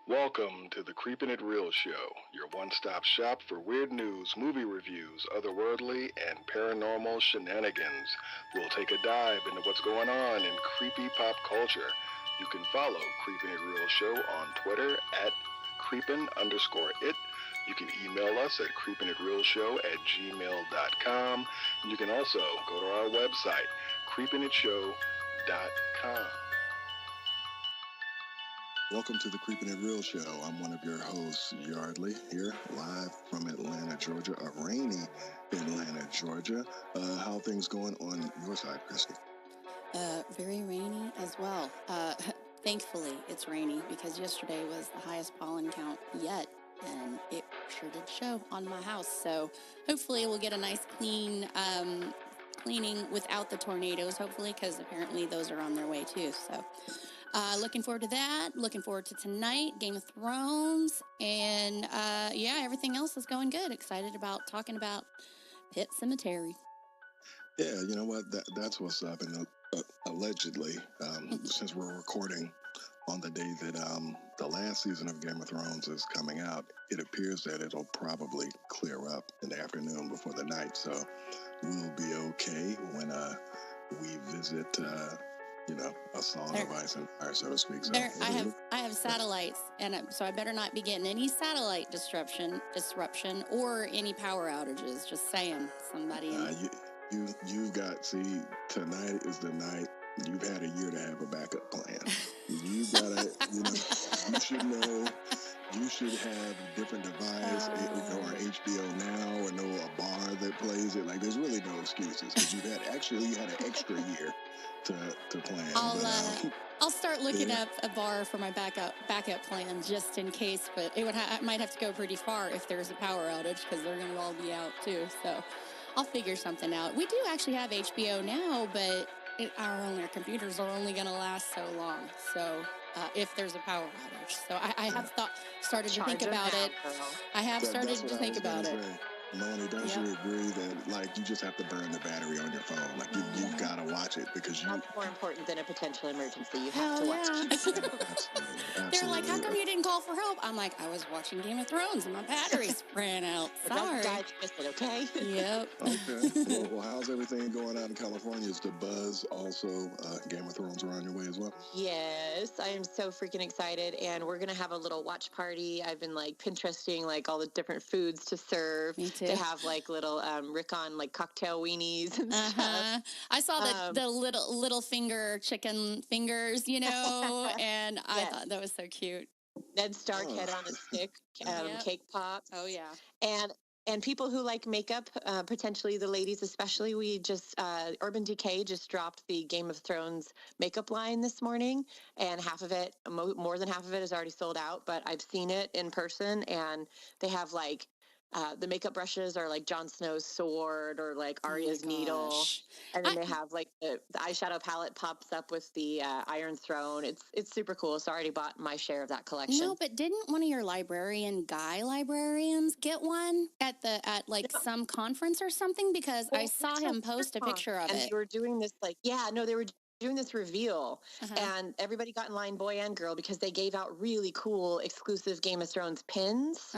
Welcome to the Creepin' It Real Show, your one-stop shop for weird news, movie reviews, otherworldly, and paranormal shenanigans. We'll take a dive into what's going on in creepy pop culture. You can follow Creepin' It Real Show on Twitter at creepin_it. You can email us at creepinitrealshow@gmail.com. And you can also go to our website, creepinitshow.com. Welcome to the Creepin' It Real Show. I'm one of your hosts, Yardley, here live from Atlanta, Georgia, a rainy Atlanta, Georgia. How are things going on your side, Christy? Very rainy as well. Thankfully, it's rainy because yesterday was the highest pollen count yet, and it sure did show on my house. So hopefully we'll get a nice clean cleaning without the tornadoes, hopefully, because apparently those are on their way too. So looking forward to that. Looking forward to tonight, Game of Thrones, and yeah, everything else is going good. Excited about talking about Pet Sematary. Yeah, you know what? That's what's up. And allegedly, since we're recording on the day that the last season of Game of Thrones is coming out, it appears that it'll probably clear up in the afternoon before the night. So we'll be okay when we visit, a song of ice and fire, so to speak. So I have satellites, and so I better not be getting any satellite disruption or any power outages. Just saying, somebody. You've got, tonight is the night. You've had a year to have a backup plan. You gotta, you should know. You should have a different device, or HBO Now, or know a bar that plays it. Like, there's really no excuses because you had an extra year to plan. I'll start looking up a bar for my backup plan just in case. But I might have to go pretty far if there's a power outage because they're going to all be out too. So I'll figure something out. We do actually have HBO Now, but our computers are only going to last so long. So if there's a power outage, so I have started to think about it. I have started to think about it. Melanie, don't you agree that you just have to burn the battery on your phone? Like you've got to watch it because that's more important than a potential emergency. You have to watch it. Absolutely. They're like, how come you didn't call for help? I'm like, I was watching Game of Thrones and my batteries ran out. Sorry. Don't die if you missed it, okay? Yep. Okay. Well, how's everything going out in California? Is the buzz also Game of Thrones around your way as well? Yes, I am so freaking excited, and we're gonna have a little watch party. I've been Pinteresting all the different foods to serve. Me too. To have little Rickon cocktail weenies and stuff. I saw the little finger chicken fingers, and I thought that was so cute. Ned Stark head on a stick, cake pops. Oh yeah, and people who like makeup, potentially the ladies especially. We just Urban Decay just dropped the Game of Thrones makeup line this morning, and half of it, more than half of it, is already sold out. But I've seen it in person, and they have the makeup brushes are like Jon Snow's sword or Arya's needle, and then they have the eyeshadow palette pops up with the Iron Throne. It's super cool. So I already bought my share of that collection. No, but didn't one of your guy librarians get one at some conference or something? Because I saw him post a picture of it. And they were doing this they were doing this reveal, and everybody got in line, boy and girl, because they gave out really cool exclusive Game of Thrones pins.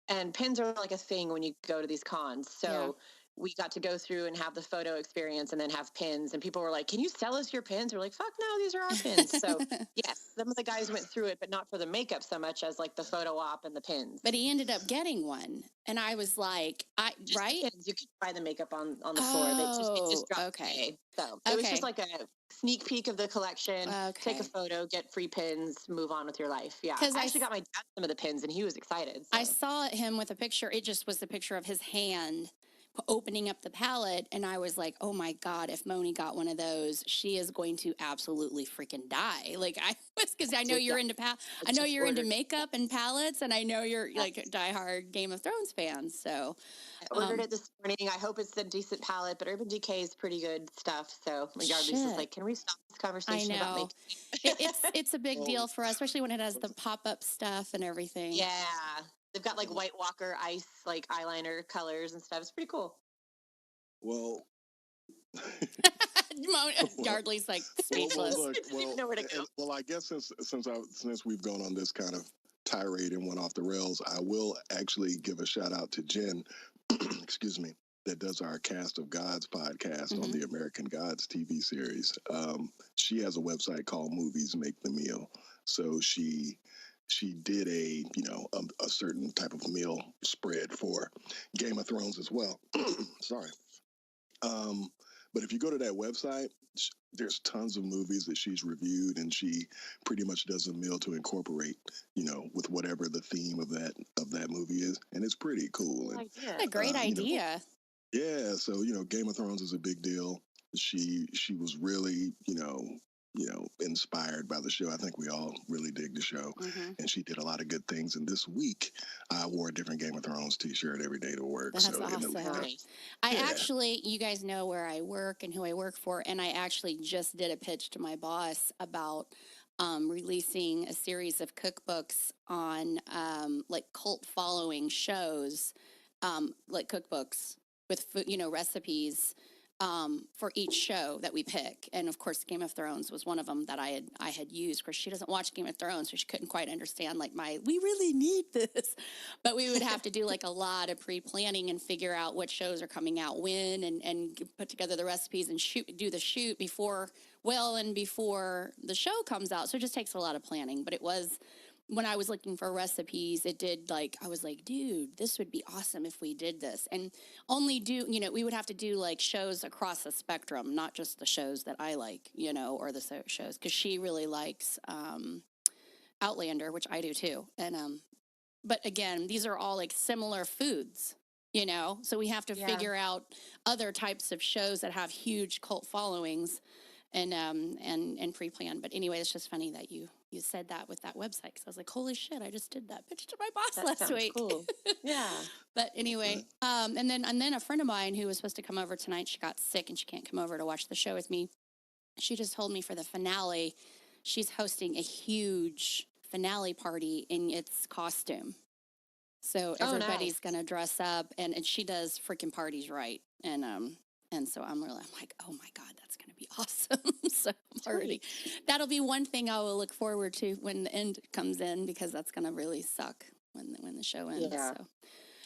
And pins are a thing when you go to these cons. So we got to go through and have the photo experience and then have pins. And people were like, can you sell us your pins? We're like, fuck no, these are our pins. So yes, some of the guys went through it, but not for the makeup so much as the photo op and the pins. But he ended up getting one. And I was like, pins. You could buy the makeup on the floor. It just dropped today. So it was just a sneak peek of the collection. Take a photo, get free pins, move on with your life. Yeah. Because I actually got my dad some of the pins and he was excited. So. I saw him with a picture. It just was the picture of his hand opening up the palette, and I was like, oh my God, if Moni got one of those, she is going to absolutely freaking die. Because I know you're into I know you're into makeup and palettes, and I know you're a diehard Game of Thrones fan. So I ordered it this morning. I hope it's a decent palette, but Urban Decay is pretty good stuff. So Yardley's is like, can we stop this conversation about makeup? It's a big deal for us, especially when it has the pop-up stuff and everything. Yeah. They've got White Walker ice, eyeliner colors and stuff. It's pretty cool. Well, Yardley's speechless. Well, I guess since we've gone on this kind of tirade and went off the rails, I will actually give a shout out to Jen, excuse me, that does our Cast of Gods podcast on the American Gods TV series. She has a website called Movies Make the Meal. So she did a certain type of meal spread for Game of Thrones as well. Sorry. But if you go to that website, there's tons of movies that she's reviewed, and she pretty much does a meal to incorporate, with whatever the theme of that movie is, and it's pretty cool. And a great idea. Yeah, so Game of Thrones is a big deal. She was really inspired by the show. I think we all really dig the show, and she did a lot of good things. And this week, I wore a different Game of Thrones T-shirt every day to work. That's awesome. I actually, you guys know where I work and who I work for, and I actually just did a pitch to my boss about releasing a series of cookbooks on like cult following shows, like cookbooks with food, recipes for each show that we pick. And of course, Game of Thrones was one of them that I had used. Of course, she doesn't watch Game of Thrones, so she couldn't quite understand like we really need this. But we would have to do like a lot of pre-planning and figure out what shows are coming out when, and put together the recipes and do the shoot before the show comes out. So it just takes a lot of planning. But it was, when I was looking for recipes, I was like, dude, this would be awesome if we did this. And only we would have to do like shows across the spectrum, not just the shows that I like, or the shows, because she really likes Outlander, which I do too. And, but again, these are all like similar foods, so we have to figure out other types of shows that have huge cult followings and pre-plan. But anyway, it's just funny that you said that with that website, because I was like, holy shit, I just did that pitch to my boss last week. Cool. Yeah. But anyway, and then a friend of mine who was supposed to come over tonight, she got sick and she can't come over to watch the show with me. She just told me for the finale, she's hosting a huge finale party in its costume. So everybody's going to dress up, and she does freaking parties right. And so I'm like, oh my God, that's going to be awesome. So that'll be one thing I will look forward to when the end comes in, because that's going to really suck when the show ends. Yeah.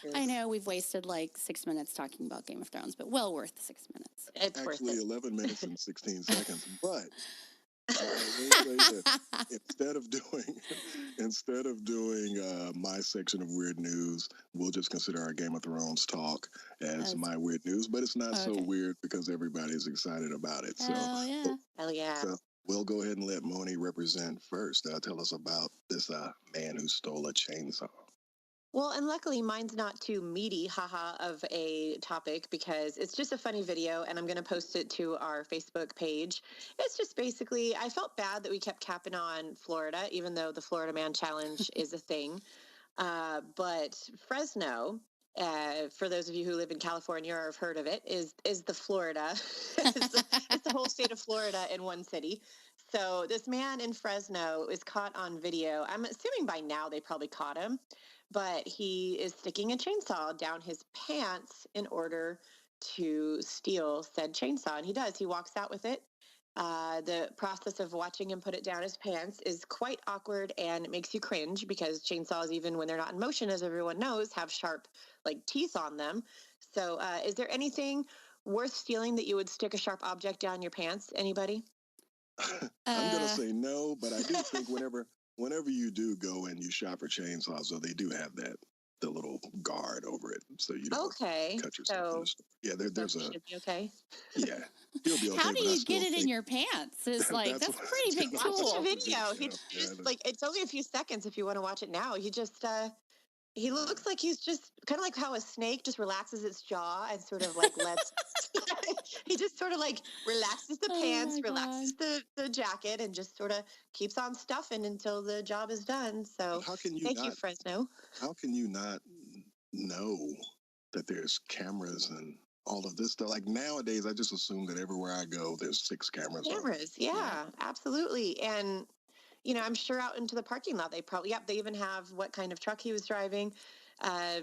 So I know we've wasted like 6 minutes talking about Game of Thrones, but well worth the 6 minutes. It's actually 11 minutes and 16 seconds, but instead of doing my section of weird news, we'll just consider our Game of Thrones talk as my weird news. But it's not so weird because everybody's excited about it. Hell yeah! So we'll go ahead and let Moni represent first. Tell us about this man who stole a chainsaw. Well, and luckily mine's not too meaty, of a topic, because it's just a funny video, and I'm going to post it to our Facebook page. It's just basically, I felt bad that we kept capping on Florida, even though the Florida Man Challenge is a thing. But Fresno, for those of you who live in California or have heard of it, is the Florida. It's the whole state of Florida in one city. So this man in Fresno is caught on video. I'm assuming by now they probably caught him. But he is sticking a chainsaw down his pants in order to steal said chainsaw. And he does. He walks out with it. The process of watching him put it down his pants is quite awkward, and it makes you cringe, because chainsaws, even when they're not in motion, as everyone knows, have sharp teeth on them. So is there anything worth stealing that you would stick a sharp object down your pants? Anybody? I'm going to say no, but I do think whenever you do go and you shop for chainsaws, so they do have the little guard over it, so you don't cut yourself in the store. Yeah, there's a. Should be okay. Yeah, you'll be okay. How do you get it in your pants? It's that's a pretty big tool. Watch the video. He just it's only a few seconds if you want to watch it now. He just he looks like he's just kind of like how a snake just relaxes its jaw and sort of lets. He just sort of relaxes the pants, relaxes the jacket, and just sort of keeps on stuffing until the job is done. So thank you, Fresno. How can you not know that there's cameras and all of this stuff? Nowadays, I just assume that everywhere I go, there's 6 cameras. Yeah, absolutely. And I'm sure out into the parking lot, they probably, they even have what kind of truck he was driving.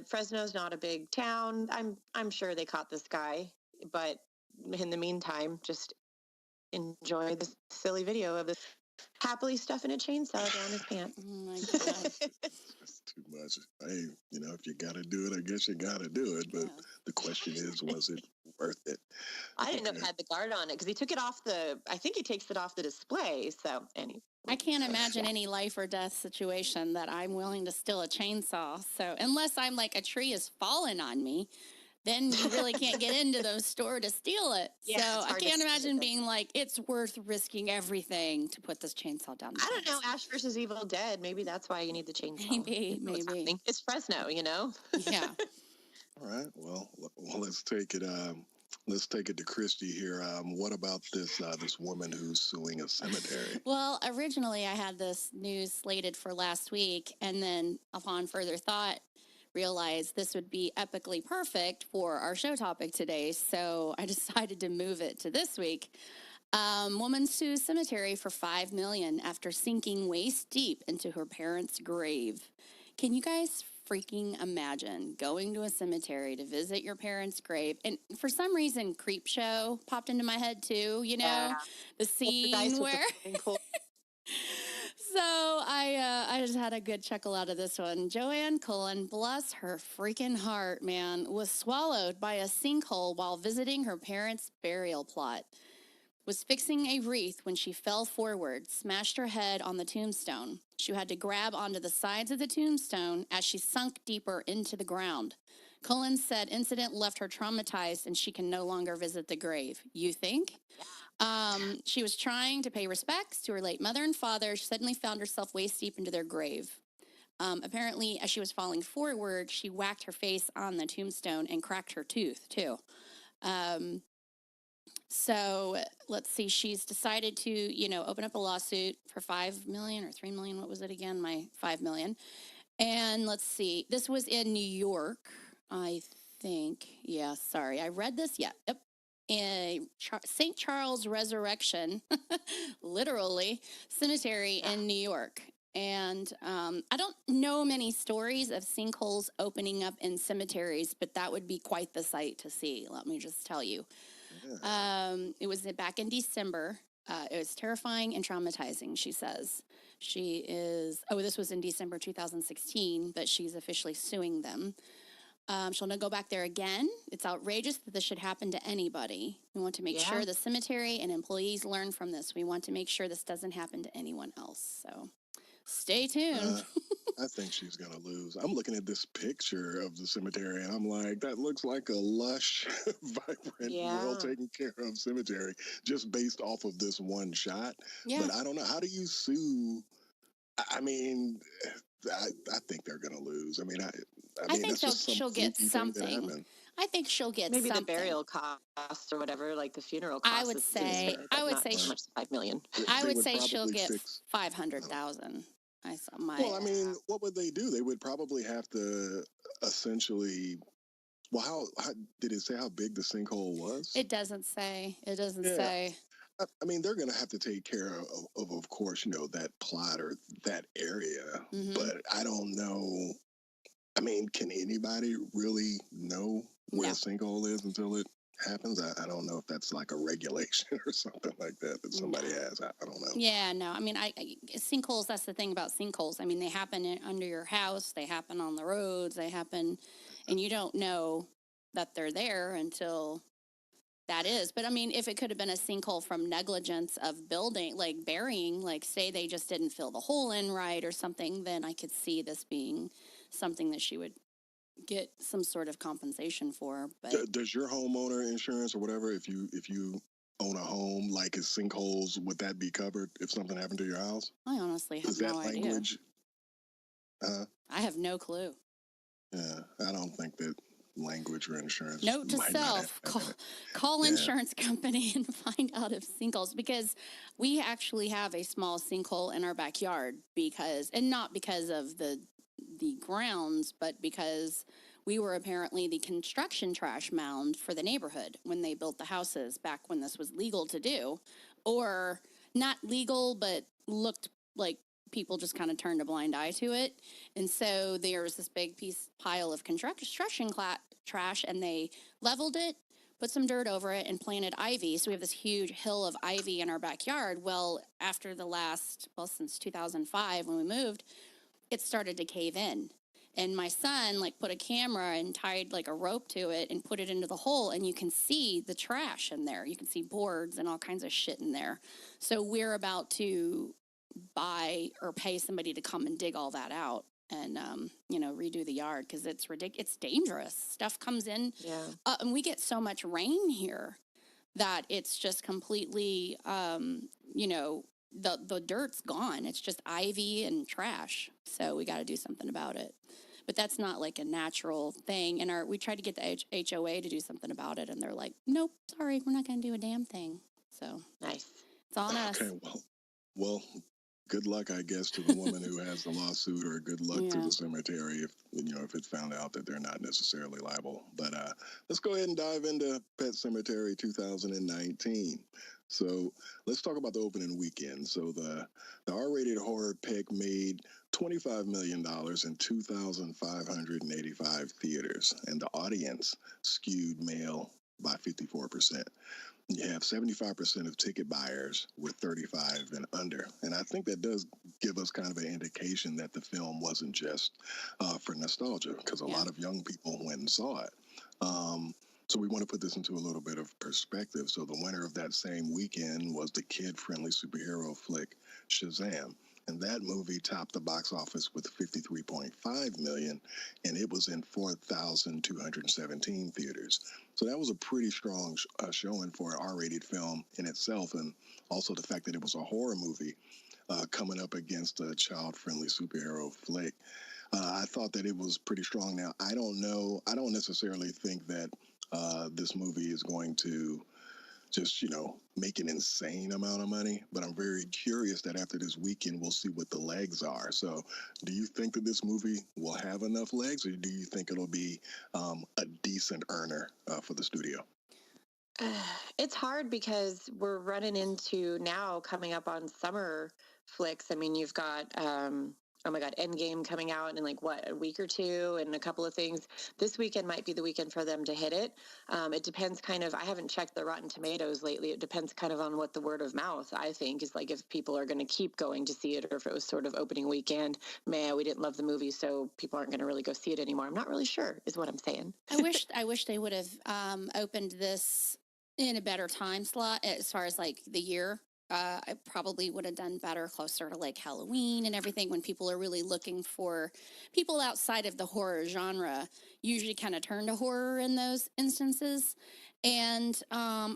Fresno's not a big town. I'm sure they caught this guy, but in the meantime, just enjoy this silly video of this happily stuffing a chainsaw down his pants. Oh my God. It's too much. Hey, if you got to do it, I guess you got to do it. But Yeah. the question is, was it worth it? I didn't know it had the guard on it because he took it off I think he takes it off the display. So, anyway. I can't imagine any life or death situation that I'm willing to steal a chainsaw. So, unless I'm like a tree has fallen on me, then you really can't get into those stores to steal it. Yeah, so it's I hard to can't steal imagine it. being like, it's worth risking everything to put this chainsaw down the I don't know. pants. Ash versus Evil Dead. Maybe that's why you need the chainsaw. Maybe, You know what's maybe. happening. It's Fresno, Yeah. All right. Well, let's take it. Let's take it to Christy here. What about this woman who's suing a cemetery? Well, originally I had this news slated for last week, and then upon further thought, realized this would be epically perfect for our show topic today. So I decided to move it to this week. Woman sues cemetery for $5 million after sinking waist deep into her parents' grave. Can you guys freaking imagine going to a cemetery to visit your parents' grave? And for some reason, Creep Show popped into my head too. The scene where. So I just had a good chuckle out of this one. Joanne Cullen, bless her freaking heart, man, was swallowed by a sinkhole while visiting her parents' burial plot. Was fixing a wreath when she fell forward, smashed her head on the tombstone. She had to grab onto the sides of the tombstone as she sunk deeper into the ground. Cullen said incident left her traumatized and she can no longer visit the grave. You think? She was trying to pay respects to her late mother and father. She suddenly found herself waist deep into their grave. Apparently, as she was falling forward, she whacked her face on the tombstone and cracked her tooth, too. So let's see. She's decided to, open up a lawsuit for $5 million or $3 million. What was it again? My $5 million. And let's see. This was in New York, I think. Yeah, sorry. I read this. Yeah. Yep. St. Charles Resurrection, literally, cemetery in New York. And I don't know many stories of sinkholes opening up in cemeteries, but that would be quite the sight to see. Let me just tell you. Yeah. It was back in December. It was terrifying and traumatizing, she says. This was in December 2016, but she's officially suing them. She'll not go back there again. It's outrageous that this should happen to anybody. We want to make sure the cemetery and employees learn from this. We want to make sure this doesn't happen to anyone else. So stay tuned. I think she's going to lose. I'm looking at this picture of the cemetery and I'm like, that looks like a lush, vibrant, well taken care of cemetery just based off of this one shot. Yeah. But I don't know. How do you sue? I mean, I think they're going to lose. I mean, I think she'll get something. I think she'll get maybe something. The burial costs or whatever, like the funeral costs. I would say $5 million. I would say she'll get 500,000. Well, I mean, what would they do? They would probably have to essentially. Well, how did it say how big the sinkhole was? It doesn't say. It doesn't say. I mean, they're going to have to take care of course, that plot or that area. Mm-hmm. But I don't know. I mean, can anybody really know where a sinkhole is until it happens? I don't know if that's like a regulation or something like that somebody has. I don't know. Yeah, no. I mean, sinkholes, that's the thing about sinkholes. I mean, they happen under your house. They happen on the roads. They happen, and you don't know that they're there until that is. But I mean, if it could have been a sinkhole from negligence of building, like burying, like say they just didn't fill the hole in right or something, then I could see this being something that she would get some sort of compensation for. But does your homeowner insurance or whatever, if you own a home, like is sinkholes, would that be covered if something happened to your house? I honestly have no idea. I have no clue. Yeah, I don't think that language or insurance. Note to self: call insurance company and find out if sinkholes, because we actually have a small sinkhole in our backyard and not because of the grounds, but because we were apparently the construction trash mound for the neighborhood when they built the houses back when this was legal to do, or not legal, but looked like people just kind of turned a blind eye to it. And so there was this big pile of construction trash, and they leveled it, put some dirt over it, and planted ivy. So we have this huge hill of ivy in our backyard. Well, after since 2005 when we moved, it started to cave in. And my son like put a camera and tied like a rope to it and put it into the hole, and you can see the trash in there. You can see boards and all kinds of shit in there. So we're about to buy or pay somebody to come and dig all that out and redo the yard because it's ridiculous. It's dangerous. Stuff comes in, and we get so much rain here that it's just completely, the dirt's gone. It's just ivy and trash. So we got to do something about it. But that's not like a natural thing. And we tried to get the HOA to do something about it, and they're like, "Nope, sorry, we're not going to do a damn thing." So nice. It's on us. Okay, well, good luck, I guess, to the woman who has the lawsuit, or good luck to the cemetery if it's found out that they're not necessarily liable. But let's go ahead and dive into Pet Sematary 2019. So let's talk about the opening weekend. So the R-rated horror pick made $25 million in 2,585 theaters, and the audience skewed male by 54%. You have 75% of ticket buyers were 35 and under. And I think that does give us kind of an indication that the film wasn't just for nostalgia, because a lot of young people went and saw it. So we want to put this into a little bit of perspective. So the winner of that same weekend was the kid-friendly superhero flick Shazam. And that movie topped the box office with 53.5 million, and it was in 4,217 theaters. So that was a pretty strong showing for an R-rated film in itself, and also the fact that it was a horror movie coming up against a child-friendly superhero flick. I thought that it was pretty strong. Now, I don't necessarily think that this movie is going to just, make an insane amount of money. But I'm very curious that after this weekend, we'll see what the legs are. So do you think that this movie will have enough legs, or do you think it'll be a decent earner for the studio? It's hard because we're running into now coming up on summer flicks. I mean, you've got, oh my God, Endgame coming out in like a week or two, and a couple of things. This weekend might be the weekend for them to hit it. It depends kind of, I haven't checked the Rotten Tomatoes lately. It depends kind of on what the word of mouth, I think, is like, if people are going to keep going to see it, or if it was sort of opening weekend, man, we didn't love the movie, so people aren't going to really go see it anymore. I'm not really sure is what I'm saying. I wish they would have opened this in a better time slot as far as like the year. I probably would have done better closer to like Halloween and everything, when people are really looking for people outside of the horror genre usually kind of turn to horror in those instances. And I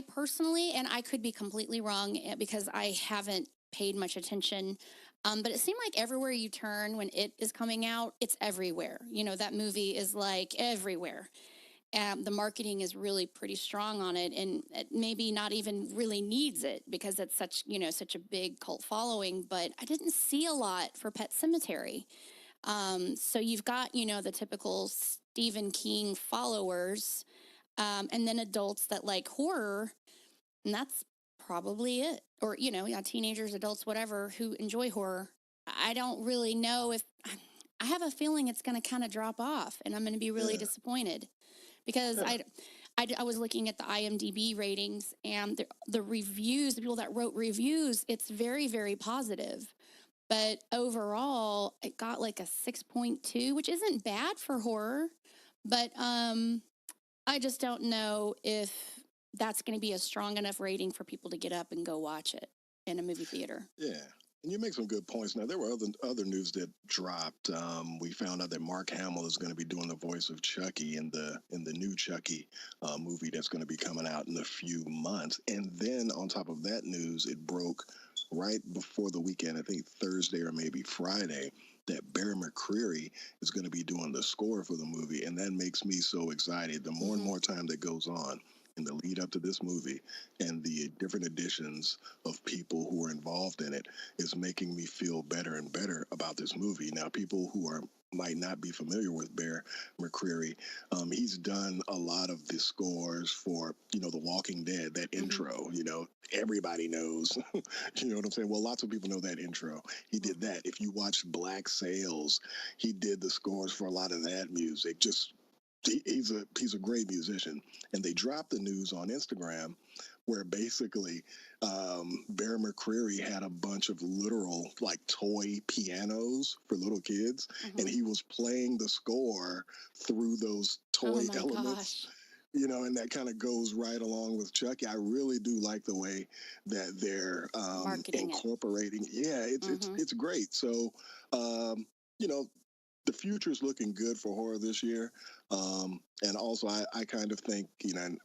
personally, and I could be completely wrong because I haven't paid much attention, but it seemed like everywhere you turn when it is coming out, it's everywhere. That movie is like everywhere. The marketing is really pretty strong on it, and it maybe not even really needs it because it's such a big cult following. But I didn't see a lot for Pet Sematary. So you've got the typical Stephen King followers, and then adults that like horror, and that's probably it. Or teenagers, adults, whatever, who enjoy horror. I don't really know if. I have a feeling it's going to kind of drop off, and I'm going to be really disappointed. Because I was looking at the IMDb ratings, and the reviews, the people that wrote reviews, it's very, very positive. But overall, it got like a 6.2, which isn't bad for horror. But I just don't know if that's going to be a strong enough rating for people to get up and go watch it in a movie theater. Yeah. And you make some good points. Now, there were other news that dropped. We found out that Mark Hamill is going to be doing the voice of Chucky in the new Chucky movie that's going to be coming out in a few months. And then on top of that news, it broke right before the weekend, I think Thursday or maybe Friday, that Bear McCreary is going to be doing the score for the movie. And that makes me so excited. The more and more time that goes on in the lead up to this movie, and the different editions of people who are involved in it, is making me feel better and better about this movie. Now, people who might not be familiar with Bear McCreary, he's done a lot of the scores for, The Walking Dead, that intro, everybody knows, you know what I'm saying? Well, lots of people know that intro. He did that. If you watch Black Sails, he did the scores for a lot of that music. Just he's a great musician, and they dropped the news on Instagram where basically Bear McCreary had a bunch of literal like toy pianos for little kids, and he was playing the score through those toy elements. Gosh. And that kind of goes right along with Chucky. I really do like the way that they're Marketing incorporating. Yeah, it's great. So, you know, the future is looking good for horror this year. And also, I kind of think, and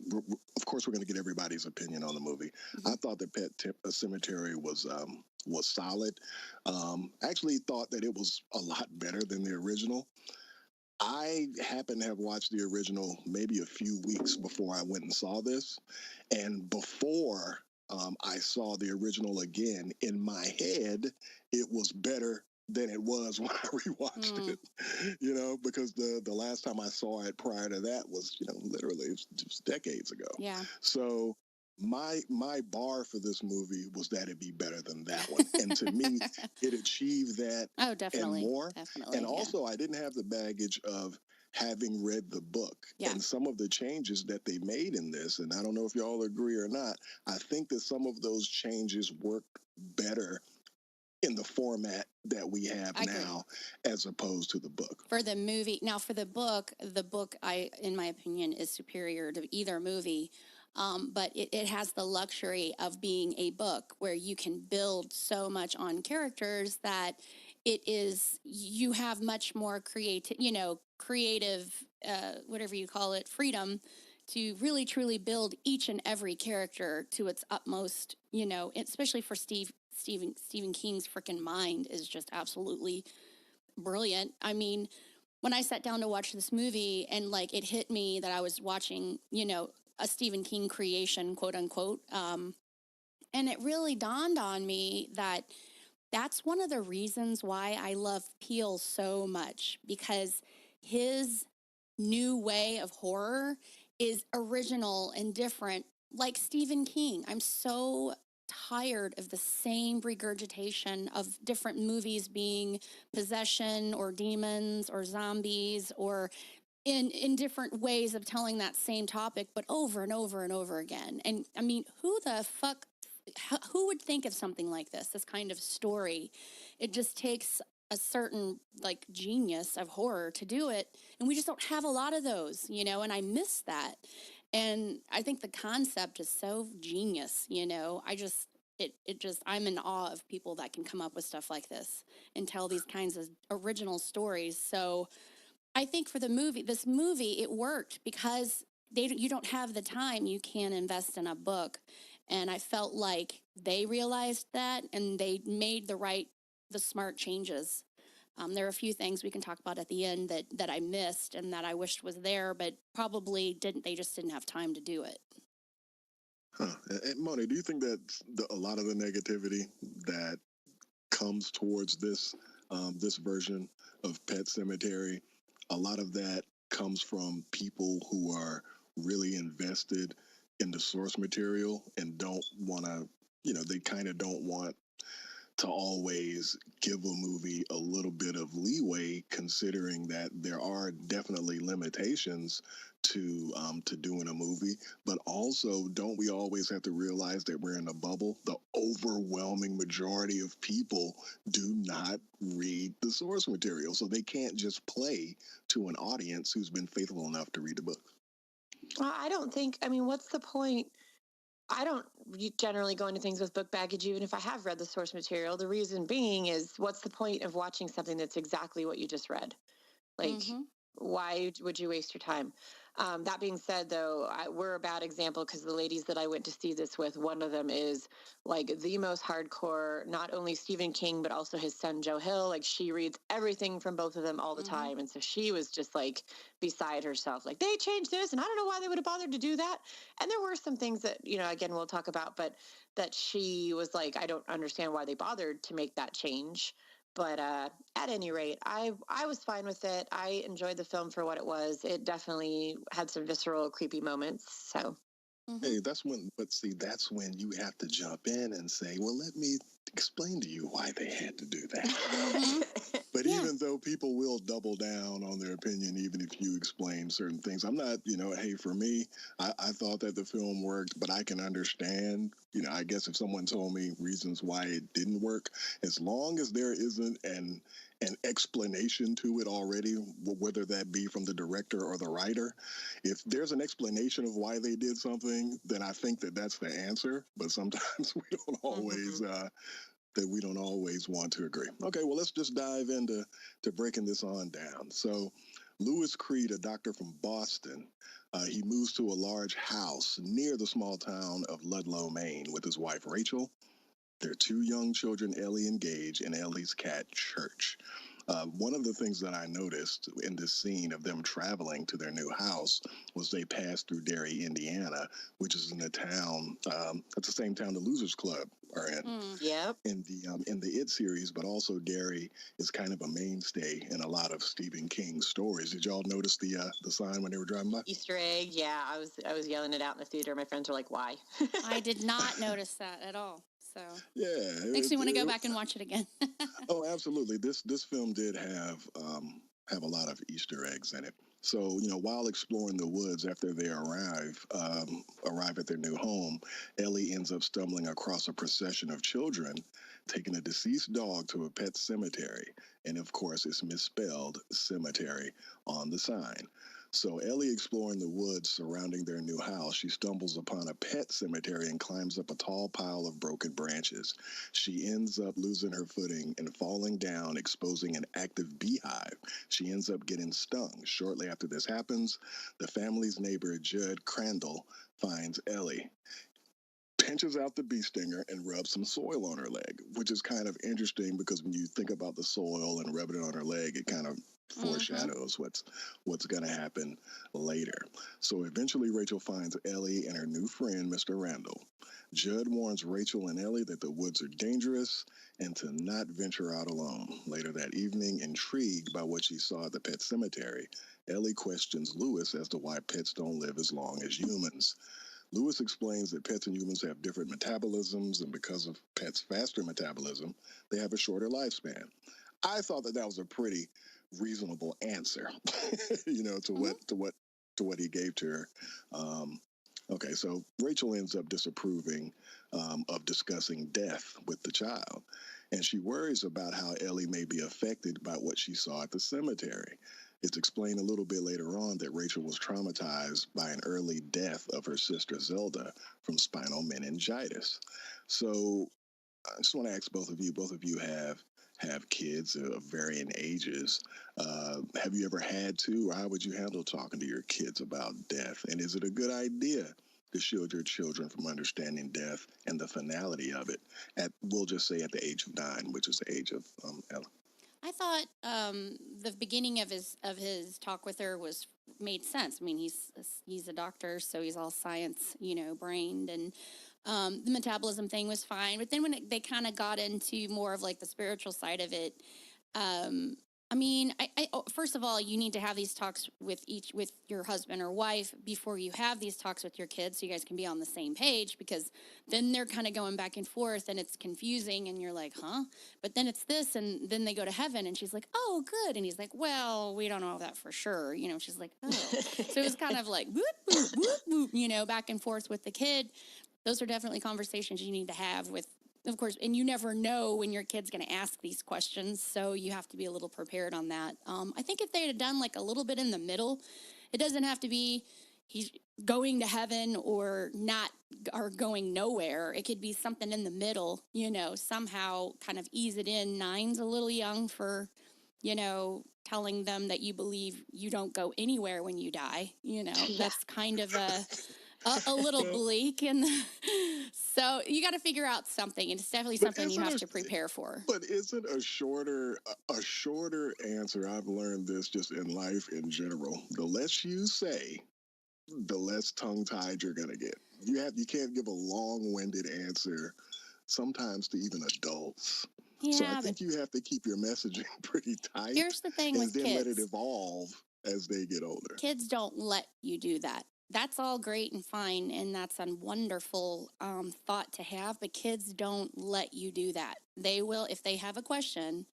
of course, we're going to get everybody's opinion on the movie. I thought that Cemetery was solid. Actually, thought that it was a lot better than the original. I happen to have watched the original maybe a few weeks before I went and saw this. And before I saw the original again, in my head, it was better than it was when I rewatched it, because the last time I saw it prior to that was, literally just decades ago. Yeah. So my bar for this movie was that it be better than that one. And to me, it achieved that definitely, and more. Definitely. And also, I didn't have the baggage of having read the book and some of the changes that they made in this. And I don't know if y'all agree or not. I think that some of those changes work better in the format that we have now as opposed to the book. For the movie, now for the book, in my opinion, is superior to either movie. But it has the luxury of being a book where you can build so much on characters that you have much more creative, whatever you call it, freedom to really truly build each and every character to its utmost, especially for Stephen King's freaking mind is just absolutely brilliant. I mean, when I sat down to watch this movie and like it hit me that I was watching, a Stephen King creation, quote unquote. And it really dawned on me that that's one of the reasons why I love Peele so much, because his new way of horror is original and different, like Stephen King. I'm so tired of the same regurgitation of different movies being possession or demons or zombies or in different ways of telling that same topic, but over and over and over again. And I mean, who would think of something like this kind of story? It just takes a certain like genius of horror to do it. And we just don't have a lot of those, and I miss that. And I think the concept is so genius, I'm in awe of people that can come up with stuff like this and tell these kinds of original stories. So I think for this movie, it worked because you don't have the time you can invest in a book. And I felt like they realized that and they made the smart changes. There are a few things we can talk about at the end that I missed and that I wished was there, but probably they just didn't have time to do it. Huh. And Moni, do you think that a lot of the negativity that comes towards this version of Pet Cemetery, a lot of that comes from people who are really invested in the source material and don't want to, they kind of don't want to always give a movie a little bit of leeway, considering that there are definitely limitations to doing a movie. But also, don't we always have to realize that we're in a bubble? The overwhelming majority of people do not read the source material, so they can't just play to an audience who's been faithful enough to read the book. I don't think, I mean, what's the point? I don't generally go into things with book baggage, even if I have read the source material. The reason being is, what's the point of watching something that's exactly what you just read? Like, why would you waste your time? That being said, though, we're a bad example because the ladies that I went to see this with, one of them is like the most hardcore, not only Stephen King, but also his son, Joe Hill. Like, she reads everything from both of them all the time. And so she was just like beside herself, like, they changed this and I don't know why they would have bothered to do that. And there were some things that, again, we'll talk about, but that she was like, I don't understand why they bothered to make that change. But at any rate, I was fine with it. I enjoyed the film for what it was. It definitely had some visceral, creepy moments. So, Hey, that's when you have to jump in and say, well, let me explain to you why they had to do that. Mm-hmm. But Yeah. even though people will double down on their opinion, even if you explain certain things, I'm not, hey, for me, I thought that the film worked, but I can understand, I guess if someone told me reasons why it didn't work, as long as there isn't an explanation to it already, whether that be from the director or the writer, if there's an explanation of why they did something, then I think that that's the answer. But sometimes we don't always want to agree. Okay, well, let's just dive into breaking this on down. So, Lewis Creed, a doctor from Boston, he moves to a large house near the small town of Ludlow, Maine, with his wife Rachel, their two young children, Ellie and Gage, and Ellie's cat, Church. One of the things that I noticed in this scene of them traveling to their new house was they passed through Derry, Indiana, which is in the town, that's the same town the Losers Club are in. Yep. In the It series, but also Derry is kind of a mainstay in a lot of Stephen King stories. Did y'all notice the sign when they were driving by? Easter egg. Yeah, I was yelling it out in the theater. My friends were like, "Why?" I did not notice that at all. So Yeah, makes me want to go back and watch it again. oh, absolutely. This film did have a lot of Easter eggs in it. So while exploring the woods after they arrive at their new home, Ellie ends up stumbling across a procession of children taking a deceased dog to a pet cemetery, and of course, it's misspelled cemetery on the sign. So Ellie exploring the woods surrounding their new house, she stumbles upon a pet cemetery and climbs up a tall pile of broken branches. She ends up losing her footing and falling down, exposing an active beehive. She ends up getting stung. Shortly after this happens, the family's neighbor, Judd Crandall, finds Ellie, pinches out the bee stinger, and rubs some soil on her leg, which is kind of interesting because when you think about the soil and rubbing it on her leg, it kind of foreshadows what's going to happen later. So eventually Rachel finds Ellie and her new friend, Mr. Randall. Judd warns Rachel and Ellie that the woods are dangerous and to not venture out alone. Later that evening, intrigued by what she saw at the pet cemetery, Ellie questions Lewis as to why pets don't live as long as humans. Lewis explains that pets and humans have different metabolisms, and because of pets' faster metabolism, they have a shorter lifespan. I thought that was a pretty reasonable answer, to what he gave to her. Um, okay, so Rachel ends up disapproving of discussing death with the child, and she worries about how Ellie may be affected by what she saw at the cemetery. It's explained a little bit later on that Rachel was traumatized by an early death of her sister Zelda from spinal meningitis. So I just want to ask both of you. Both of you have kids of varying ages. Have you ever had to, or how would you handle talking to your kids about death? And is it a good idea to shield your children from understanding death and the finality of it at, we'll just say, at the age of 9, which is the age of Ella? I thought the beginning of his talk with her was made sense. I mean, he's a doctor, so he's all science, brained, and the metabolism thing was fine. But then when they kind of got into more of like the spiritual side of it, um, I mean, first of all, you need to have these talks with your husband or wife before you have these talks with your kids, so you guys can be on the same page. Because then they're kind of going back and forth, and it's confusing, and you're like, huh? But then it's this, and then they go to heaven, and she's like, oh, good, and he's like, well, we don't know that for sure. She's like, oh, so it was kind of like whoop whoop whoop whoop, back and forth with the kid. Those are definitely conversations you need to have with, of course, and you never know when your kid's going to ask these questions, so you have to be a little prepared on that. I think if they had done like a little bit in the middle, it doesn't have to be he's going to heaven or not, or going nowhere. It could be something in the middle, somehow kind of ease it in. 9's a little young for, telling them that you believe you don't go anywhere when you die. That's kind of a little bleak, and so you got to figure out something, and it's definitely something you have to prepare for. But isn't a shorter answer? I've learned this just in life in general. The less you say, the less tongue tied you're gonna get. You can't give a long winded answer sometimes to even adults. Yeah, so I think you have to keep your messaging pretty tight. Here's the thing and with then kids. Let it evolve as they get older. Kids don't let you do that. that's all great and fine, and that's a wonderful thought to have. But kids don't let you do that. They will, if they have a question,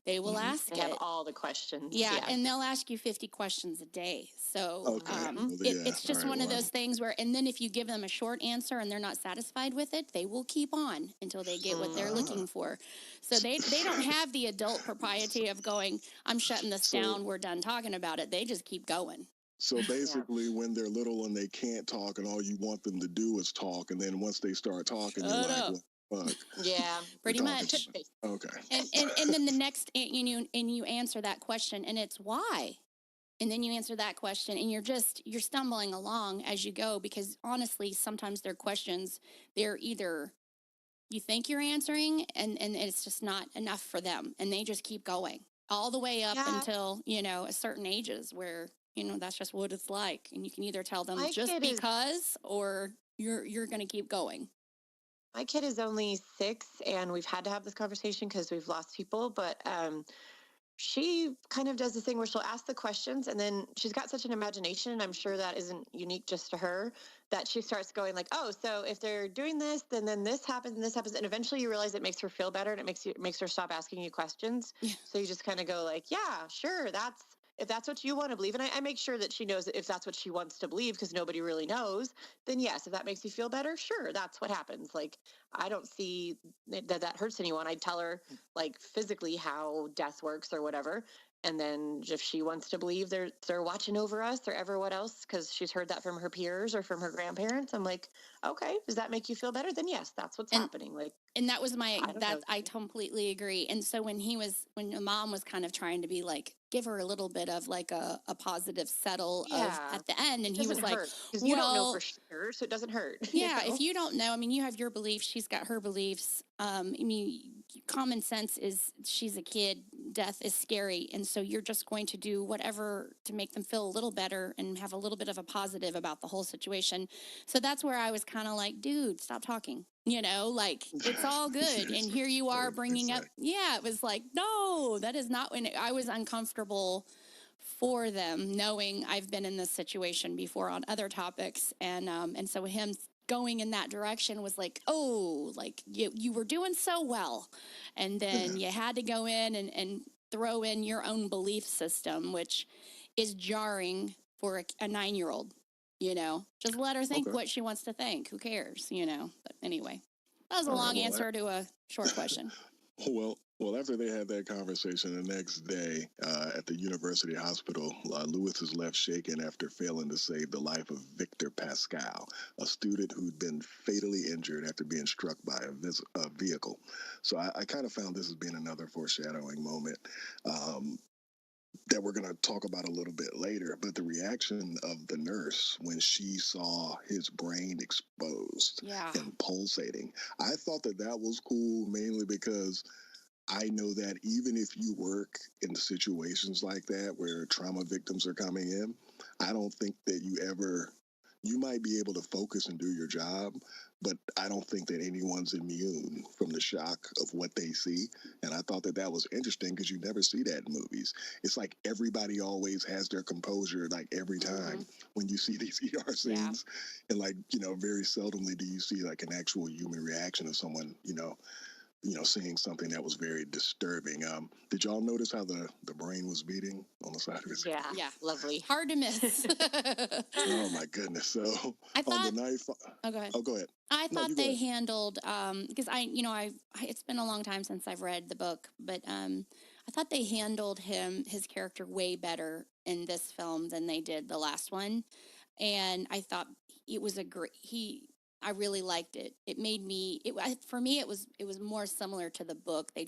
they will Hmm. ask They have it. all the questions. Yeah, Yeah. and they'll ask you 50 questions a day. So Okay. Well, yeah. it's All just right. one of Well, those things where, and then if you give them a short answer and they're not satisfied with it, they will keep on until they get what they're Mm-hmm. looking for. So they don't have the adult propriety of going, I'm shutting this so down, we're done talking about it. They just keep going. so Yeah. basically, when they're little and they can't talk, and all you want them to do is talk, and then once they start talking, you're Shut like, up. "What the fuck? Yeah. You're Pretty talking too much. much." Okay. And then the next and you answer that question and it's why, and then you answer that question and you're stumbling along as you go, because honestly sometimes their questions, they're either you think you're answering and it's just not enough for them and they just keep going all the way up Yeah. until a certain ages where that's just what it's like, and you can either tell them My just kid is because or you're going to keep going. my kid is only 6, and we've had to have this conversation because we've lost people. But she kind of does the thing where she'll ask the questions, and then she's got such an imagination, and I'm sure that isn't unique just to her, that she starts going like, oh, so if they're doing this, then this happens and this happens, and eventually you realize it makes her feel better, and it makes her stop asking you questions. Yeah. So you just kind of go like, yeah, sure, that's if that's what you want to believe. And I make sure that she knows that if that's what she wants to believe, because nobody really knows, then yes, if that makes you feel better, sure, that's what happens. Like, I don't see that hurts anyone. I'd tell her like physically how death works or whatever. And then if she wants to believe they're watching over us or ever what else, because she's heard that from her peers or from her grandparents, I'm like, okay, does that make you feel better? Then yes, that's what's and happening. Like, and that was my I don't that know. I completely agree. And so when the mom was kind of trying to be like give her a little bit of like a positive settle of Yeah, at the end, and it he doesn't was like, hurt because you don't know for well, sure, so it doesn't hurt. yeah, if you don't know, I mean, you have your beliefs, she's got her beliefs. I mean, common sense is she's a kid, death is scary. And so you're just going to do whatever to make them feel a little better and have a little bit of a positive about the whole situation. So that's where I was kind of like, dude, stop talking. Like it's all good. And here you are bringing up, Exactly. yeah, it was like, no, that is not when I was uncomfortable for them, knowing I've been in this situation before on other topics, and so him going in that direction was like, oh, like you were doing so well, and Yeah. then you had to go in and throw in your own belief system, which is jarring for a 9-year-old. Just let her think Okay. what she wants to think. Who cares? But anyway, that was a All right. long answer to a short question. Well, after they had that conversation the next day at the university hospital, Lewis is left shaken after failing to save the life of Victor Pascal, a student who'd been fatally injured after being struck by a vehicle. So I kind of found this as being another foreshadowing moment. Um, that we're going to talk about a little bit later, but the reaction of the nurse when she saw his brain exposed Yeah. and pulsating, I thought that was cool, mainly because I know that even if you work in situations like that where trauma victims are coming in, I don't think that you might be able to focus and do your job, but I don't think that anyone's immune from the shock of what they see. And I thought that was interesting because you never see that in movies. It's like everybody always has their composure, like every time when you see these ER Yeah. scenes. And like, very seldomly do you see like an actual human reaction of someone, seeing something that was very disturbing. Did y'all notice how the brain was beating on the side of his head? Yeah, Yeah. lovely. Hard to miss. Oh my goodness! So I on the thought. night, Oh, go ahead. oh, go ahead. I No, thought you go they ahead. handled because it's been a long time since I've read the book, but I thought they handled his character way better in this film than they did the last one, and I thought it was a great I really liked it. It made me for me it was more similar to the book. They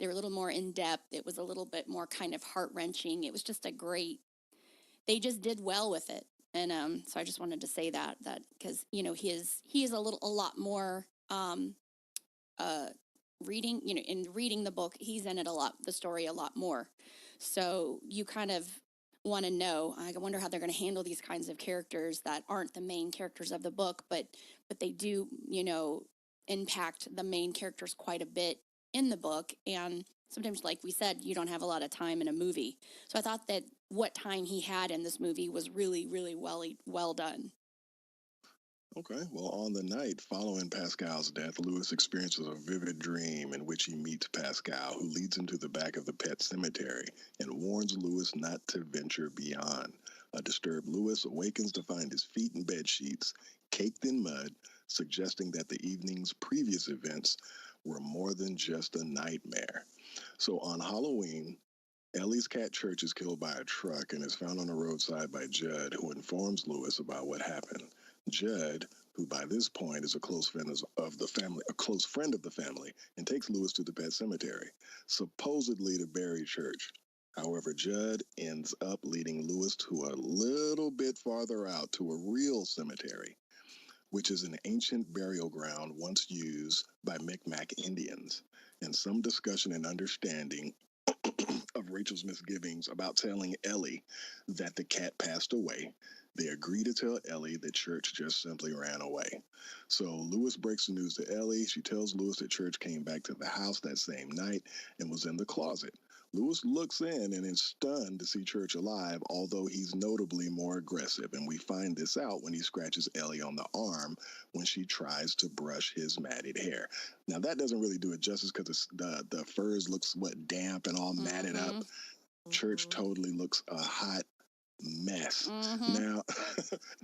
were a little more in depth. It was a little bit more kind of heart wrenching. It was just a great, they just did well with it. And so I just wanted to say that because he is a lot more uh reading, in reading the book, he's in it a lot, the story a lot more. So you kind of want to know, I wonder how they're going to handle these kinds of characters that aren't the main characters of the book, but they do, impact the main characters quite a bit in the book. And sometimes, like we said, you don't have a lot of time in a movie. So I thought that what time he had in this movie was really, really well done. Okay, well, on the night following Pascal's death, Lewis experiences a vivid dream in which he meets Pascal, who leads him to the back of the pet cemetery and warns Lewis not to venture beyond. A disturbed Lewis awakens to find his feet and bed sheets caked in mud, suggesting that the evening's previous events were more than just a nightmare. So on Halloween, Ellie's cat Church is killed by a truck and is found on the roadside by Judd, who informs Lewis about what happened. Judd, who by this point is a close friend of the family, and takes Lewis to the pet cemetery, supposedly to bury Church. However, Judd ends up leading Lewis to a little bit farther out to a real cemetery, which is an ancient burial ground once used by Micmac Indians. And some discussion and understanding of Rachel's misgivings about telling Ellie that the cat passed away. They agree to tell Ellie that Church just simply ran away. So Lewis breaks the news to Ellie. She tells Lewis that Church came back to the house that same night and was in the closet. Lewis looks in and is stunned to see Church alive, although he's notably more aggressive. And we find this out when he scratches Ellie on the arm when she tries to brush his matted hair. Now, that doesn't really do it justice because the furs looks, damp and all matted up. Church totally looks a hot mess. Now,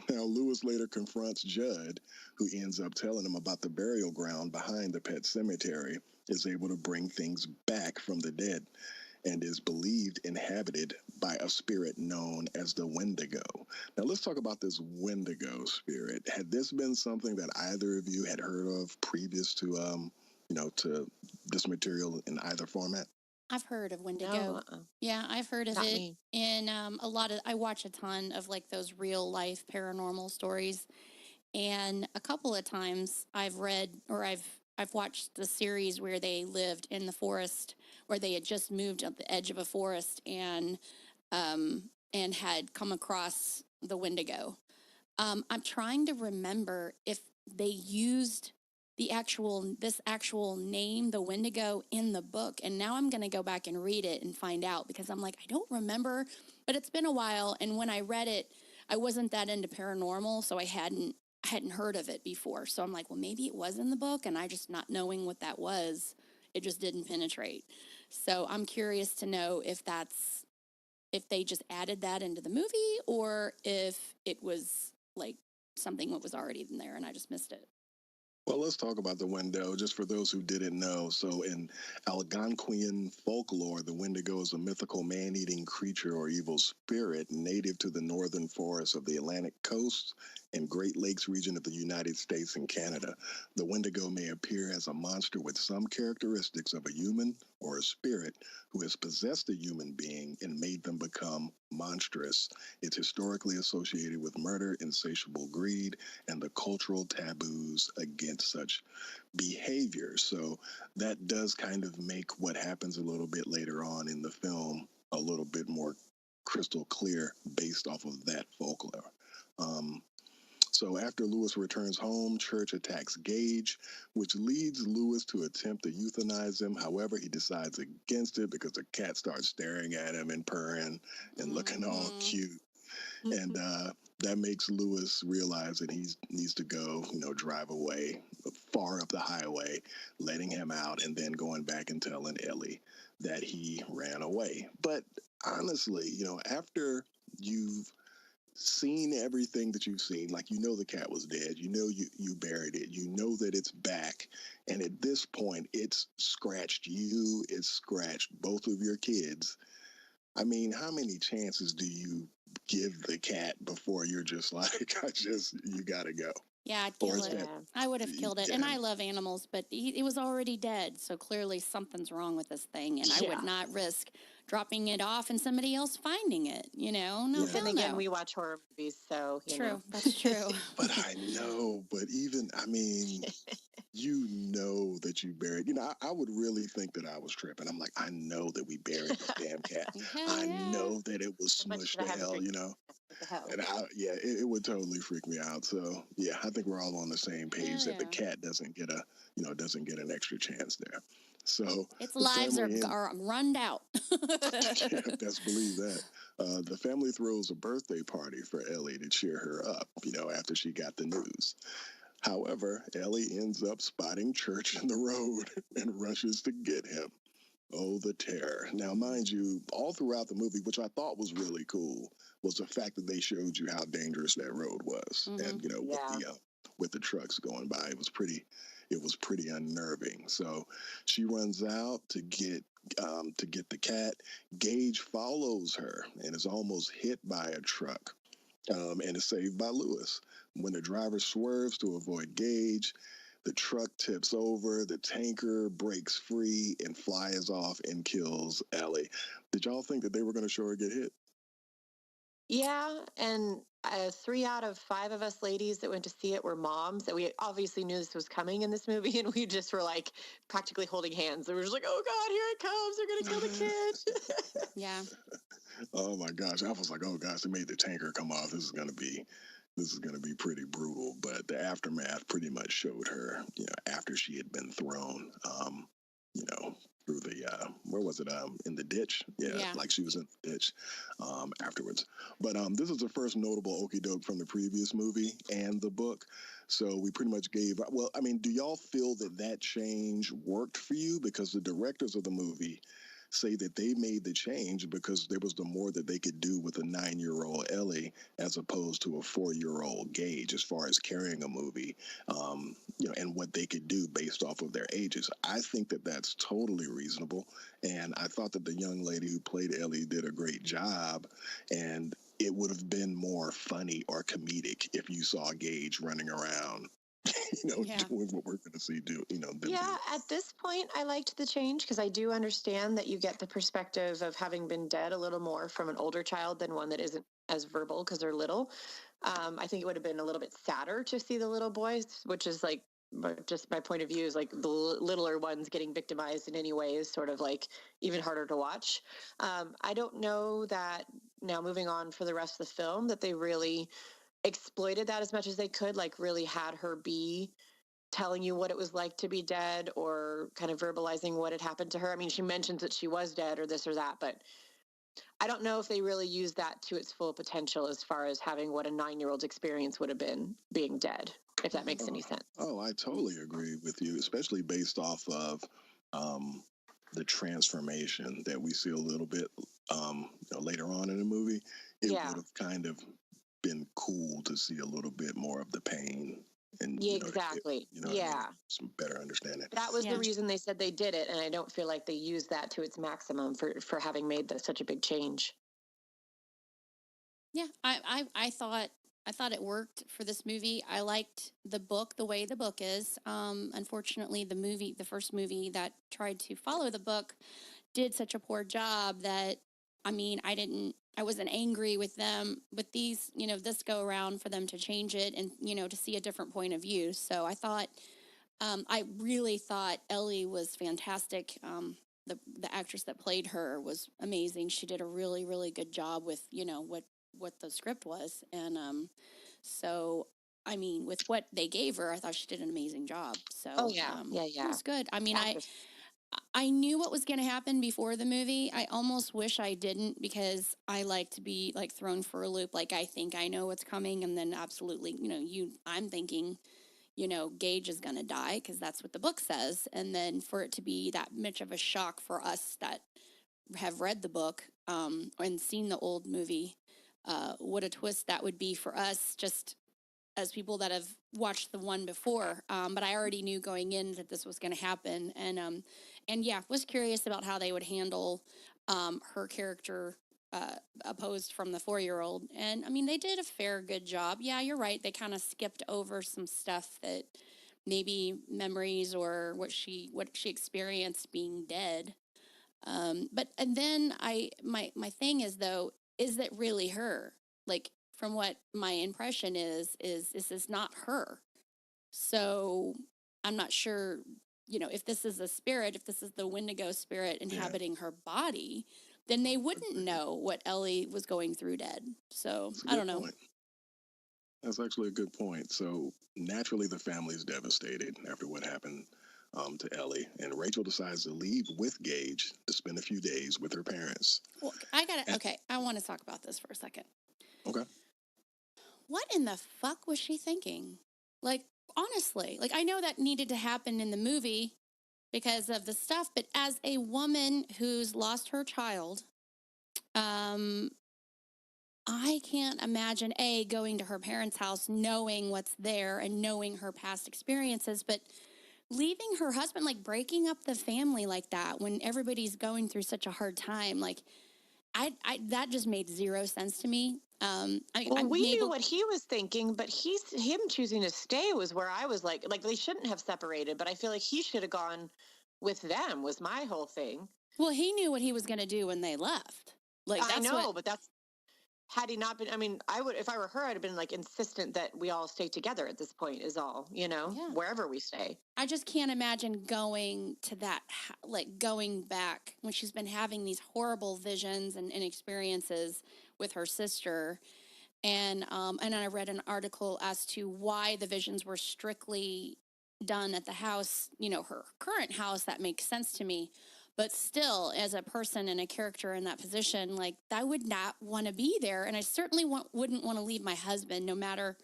now Lewis later confronts Judd, who ends up telling him about the burial ground behind the pet cemetery is able to bring things back from the dead and is believed inhabited by a spirit known as the Wendigo. Now let's talk about this Wendigo spirit. Had this been something that either of you had heard of previous to to this material in either format? I've heard of Wendigo. No, yeah, I've heard of not it me. in a lot of. I watch a ton of like those real life paranormal stories, and a couple of times I've read or I've watched the series where they lived in the forest, where they had just moved at the edge of a forest and had come across the Wendigo. I'm trying to remember if they used this actual name, the Wendigo, in the book. And now I'm going to go back and read it and find out because I'm like, I don't remember, but it's been a while. And when I read it, I wasn't that into paranormal, so I hadn't heard of it before. So I'm like, well, maybe it was in the book, and I just not knowing what that was, it just didn't penetrate. So I'm curious to know if they just added that into the movie or if it was like something that was already in there and I just missed it. Well, let's talk about the Wendigo, just for those who didn't know. So, in Algonquian folklore, the Wendigo is a mythical man-eating creature or evil spirit native to the northern forests of the Atlantic coast and Great Lakes region of the United States and Canada. The Wendigo may appear as a monster with some characteristics of a human or a spirit who has possessed a human being and made them become monstrous. It's historically associated with murder, insatiable greed, and the cultural taboos against such behavior. So that does kind of make what happens a little bit later on in the film a little bit more crystal clear based off of that folklore. So after Lewis returns home, Church attacks Gage, which leads Lewis to attempt to euthanize him. However, he decides against it because the cat starts staring at him and purring and looking all cute. And that makes Lewis realize that he needs to go, drive away far up the highway, letting him out, and then going back and telling Ellie that he ran away. But honestly, after you've seen everything that you've seen, like the cat was dead, you buried it, that it's back, and at this point it's scratched you, it's scratched both of your kids. I mean, how many chances do you give the cat before you're just like, you gotta go? Yeah, I'd kill it. I would have killed it. Yeah. And I love animals, but it was already dead. So clearly something's wrong with this thing. And I would not risk dropping it off and somebody else finding it, No, Then again, we watch horror movies, so, true. That's true. But I know, but even, I mean, that you buried, I would really think that I was tripping. I'm like, I know that we buried this damn cat. I know that it was smushed to hell, And it would totally freak me out. So yeah, I think we're all on the same page that the cat doesn't get an extra chance there. So Its the lives family ends. are run out. Yeah, best believe that. The family throws a birthday party for Ellie to cheer her up, after she got the news. However, Ellie ends up spotting Church in the road and rushes to get him. Oh, the terror. Now, mind you, all throughout the movie, which I thought was really cool, was the fact that they showed you how dangerous that road was. And, Yeah. with the trucks going by, it was pretty unnerving. So she runs out to get the cat. Gage follows her and is almost hit by a truck, and is saved by Lewis. When the driver swerves to avoid Gage, the truck tips over, the tanker breaks free and flies off and kills Ellie. Did y'all think that they were going to show her get hit? Yeah, and 3 out of 5 of us ladies that went to see it were moms that we obviously knew this was coming in this movie, and we just were like practically holding hands. We were just like, "Oh God, here it comes! They're gonna kill the kid." Yeah. Oh my gosh, I was like, oh gosh, they made the tanker come off. This is gonna be pretty brutal. But the aftermath pretty much showed her, after she had been thrown, you know, through the where was it? In the ditch. Yeah, Yeah. like she was in the ditch afterwards. But this is the first notable okey doke from the previous movie and the book. So we pretty much gave. Well, I mean, do y'all feel that change worked for you? Because the directors of the movie say that they made the change because there was the more that they could do with a 9-year-old Ellie as opposed to a 4-year-old Gage as far as carrying a movie, and what they could do based off of their ages. I think that that's totally reasonable. And I thought that the young lady who played Ellie did a great job. And it would have been more funny or comedic if you saw Gage running around, Yeah. doing what we're going to see them do. Yeah, at this point, I liked the change because I do understand that you get the perspective of having been dead a little more from an older child than one that isn't as verbal because they're little. I think it would have been a little bit sadder to see the little boys, which is like just my point of view is like the littler ones getting victimized in any way is sort of like even harder to watch. I don't know that now moving on for the rest of the film that they really exploited that as much as they could, like really had her be telling you what it was like to be dead or kind of verbalizing what had happened to her. I mean, she mentions that she was dead or this or that, but I don't know if they really used that to its full potential as far as having what a 9-year-old's experience would have been being dead, if that makes any sense. Oh, I totally agree with you, especially based off of um, the transformation that we see a little bit later on in the movie. It Yeah. would have kind of been cool to see a little bit more of the pain and, Yeah, to get, exactly. what I mean, Yeah. some better understanding. That was the Yeah. reason they said they did it, and I don't feel like they used that to its maximum for having made such a big change. Yeah. I thought it worked for this movie. I liked the book the way the book is. Unfortunately, the first movie that tried to follow the book, did such a poor job that, I mean, I wasn't angry with them with these, this go around for them to change it and, to see a different point of view. So I really thought Ellie was fantastic. The actress that played her was amazing. She did a really, really good job with, what the script was. And, so, I mean, with what they gave her, I thought she did an amazing job. Oh So, yeah, yeah, it yeah. was good. I mean, Actress. I knew what was going to happen before the movie. I almost wish I didn't because I like to be like thrown for a loop. Like I think I know what's coming, and then absolutely, I'm thinking, Gage is going to die because that's what the book says, and then for it to be that much of a shock for us that have read the book and seen the old movie, what a twist that would be for us. Just as people that have watched the one before, but I already knew going in that this was going to happen, and yeah, was curious about how they would handle her character opposed from the 4-year-old, and I mean they did a fair good job. Yeah, you're right. They kind of skipped over some stuff that maybe memories or what she experienced being dead. But and then my thing is though, is that really her? Like from what my impression is this is not her. So I'm not sure, if this is a spirit, if this is the Wendigo spirit Yeah, inhabiting her body, then they wouldn't that's know what Ellie was going through dead. So a I don't good know. point. That's actually a good point. So naturally, the family is devastated after what happened to Ellie, and Rachel decides to leave with Gage to spend a few days with her parents. Well, okay, I want to talk about this for a second. Okay. What in the fuck was she thinking? Like, honestly, like, I know that needed to happen in the movie because of the stuff, but as a woman who's lost her child, um, I can't imagine going to her parents' house, knowing what's there and knowing her past experiences, but leaving her husband, like breaking up the family like that when everybody's going through such a hard time, like I that just made zero sense to me. Well, I'm we knew able. what he was thinking, but him choosing to stay was where I was like they shouldn't have separated, but I feel like he should have gone with them was my whole thing. Well, he knew what he was going to do when they left. Like I that's know, what. but that's had he not been, I mean, I would, if I were her, I'd have been like insistent that we all stay together at this point, is all, Yeah. wherever we stay. I just can't imagine going to that, like going back when she's been having these horrible visions and experiences with her sister. And I read an article as to why the visions were strictly done at the house, her current house. That makes sense to me. But still, as a person and a character in that position, like I would not want to be there. And I certainly wouldn't want to leave my husband, no matter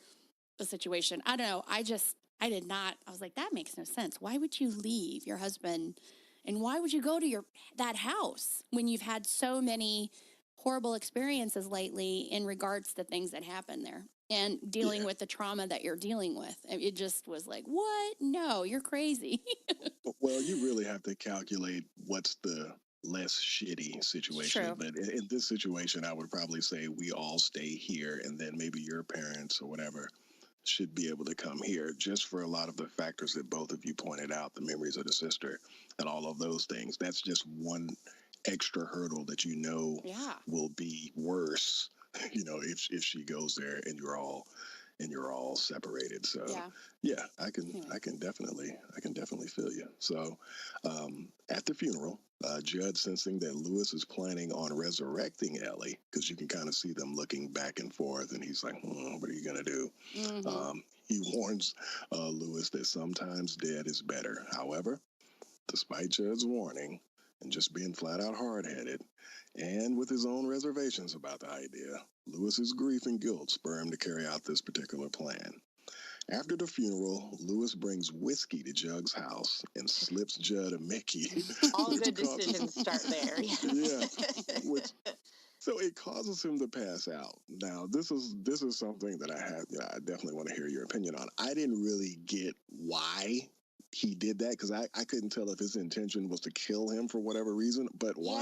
the situation. I don't know. I did not. I was like, that makes no sense. Why would you leave your husband? And why would you go to that house when you've had so many horrible experiences lately in regards to things that happened there and dealing with the trauma that you're dealing with? It just was like, what? No, you're crazy. Well, you really have to calculate what's the less shitty situation. True. But in this situation, I would probably say we all stay here, and then maybe your parents or whatever should be able to come here, just for a lot of the factors that both of you pointed out, the memories of the sister and all of those things. That's just one extra hurdle that Yeah. will be worse, if she goes there and you're all separated. So yeah, Anyway. I can definitely feel you. So at the funeral, Judd, sensing that Lewis is planning on resurrecting Ellie, because you can kind of see them looking back and forth, and he's like, what are you gonna do? He warns Lewis that sometimes dead is better. However, despite Judd's warning and just being flat out hard headed, and with his own reservations about the idea, Lewis's grief and guilt spur him to carry out this particular plan. After the funeral, Lewis brings whiskey to Jug's house and slips Judd a Mickey. All good decisions start there. Yeah, so it causes him to pass out. Now, this is something that I definitely want to hear your opinion on. I didn't really get why he did that, because I couldn't tell if his intention was to kill him for whatever reason, but why?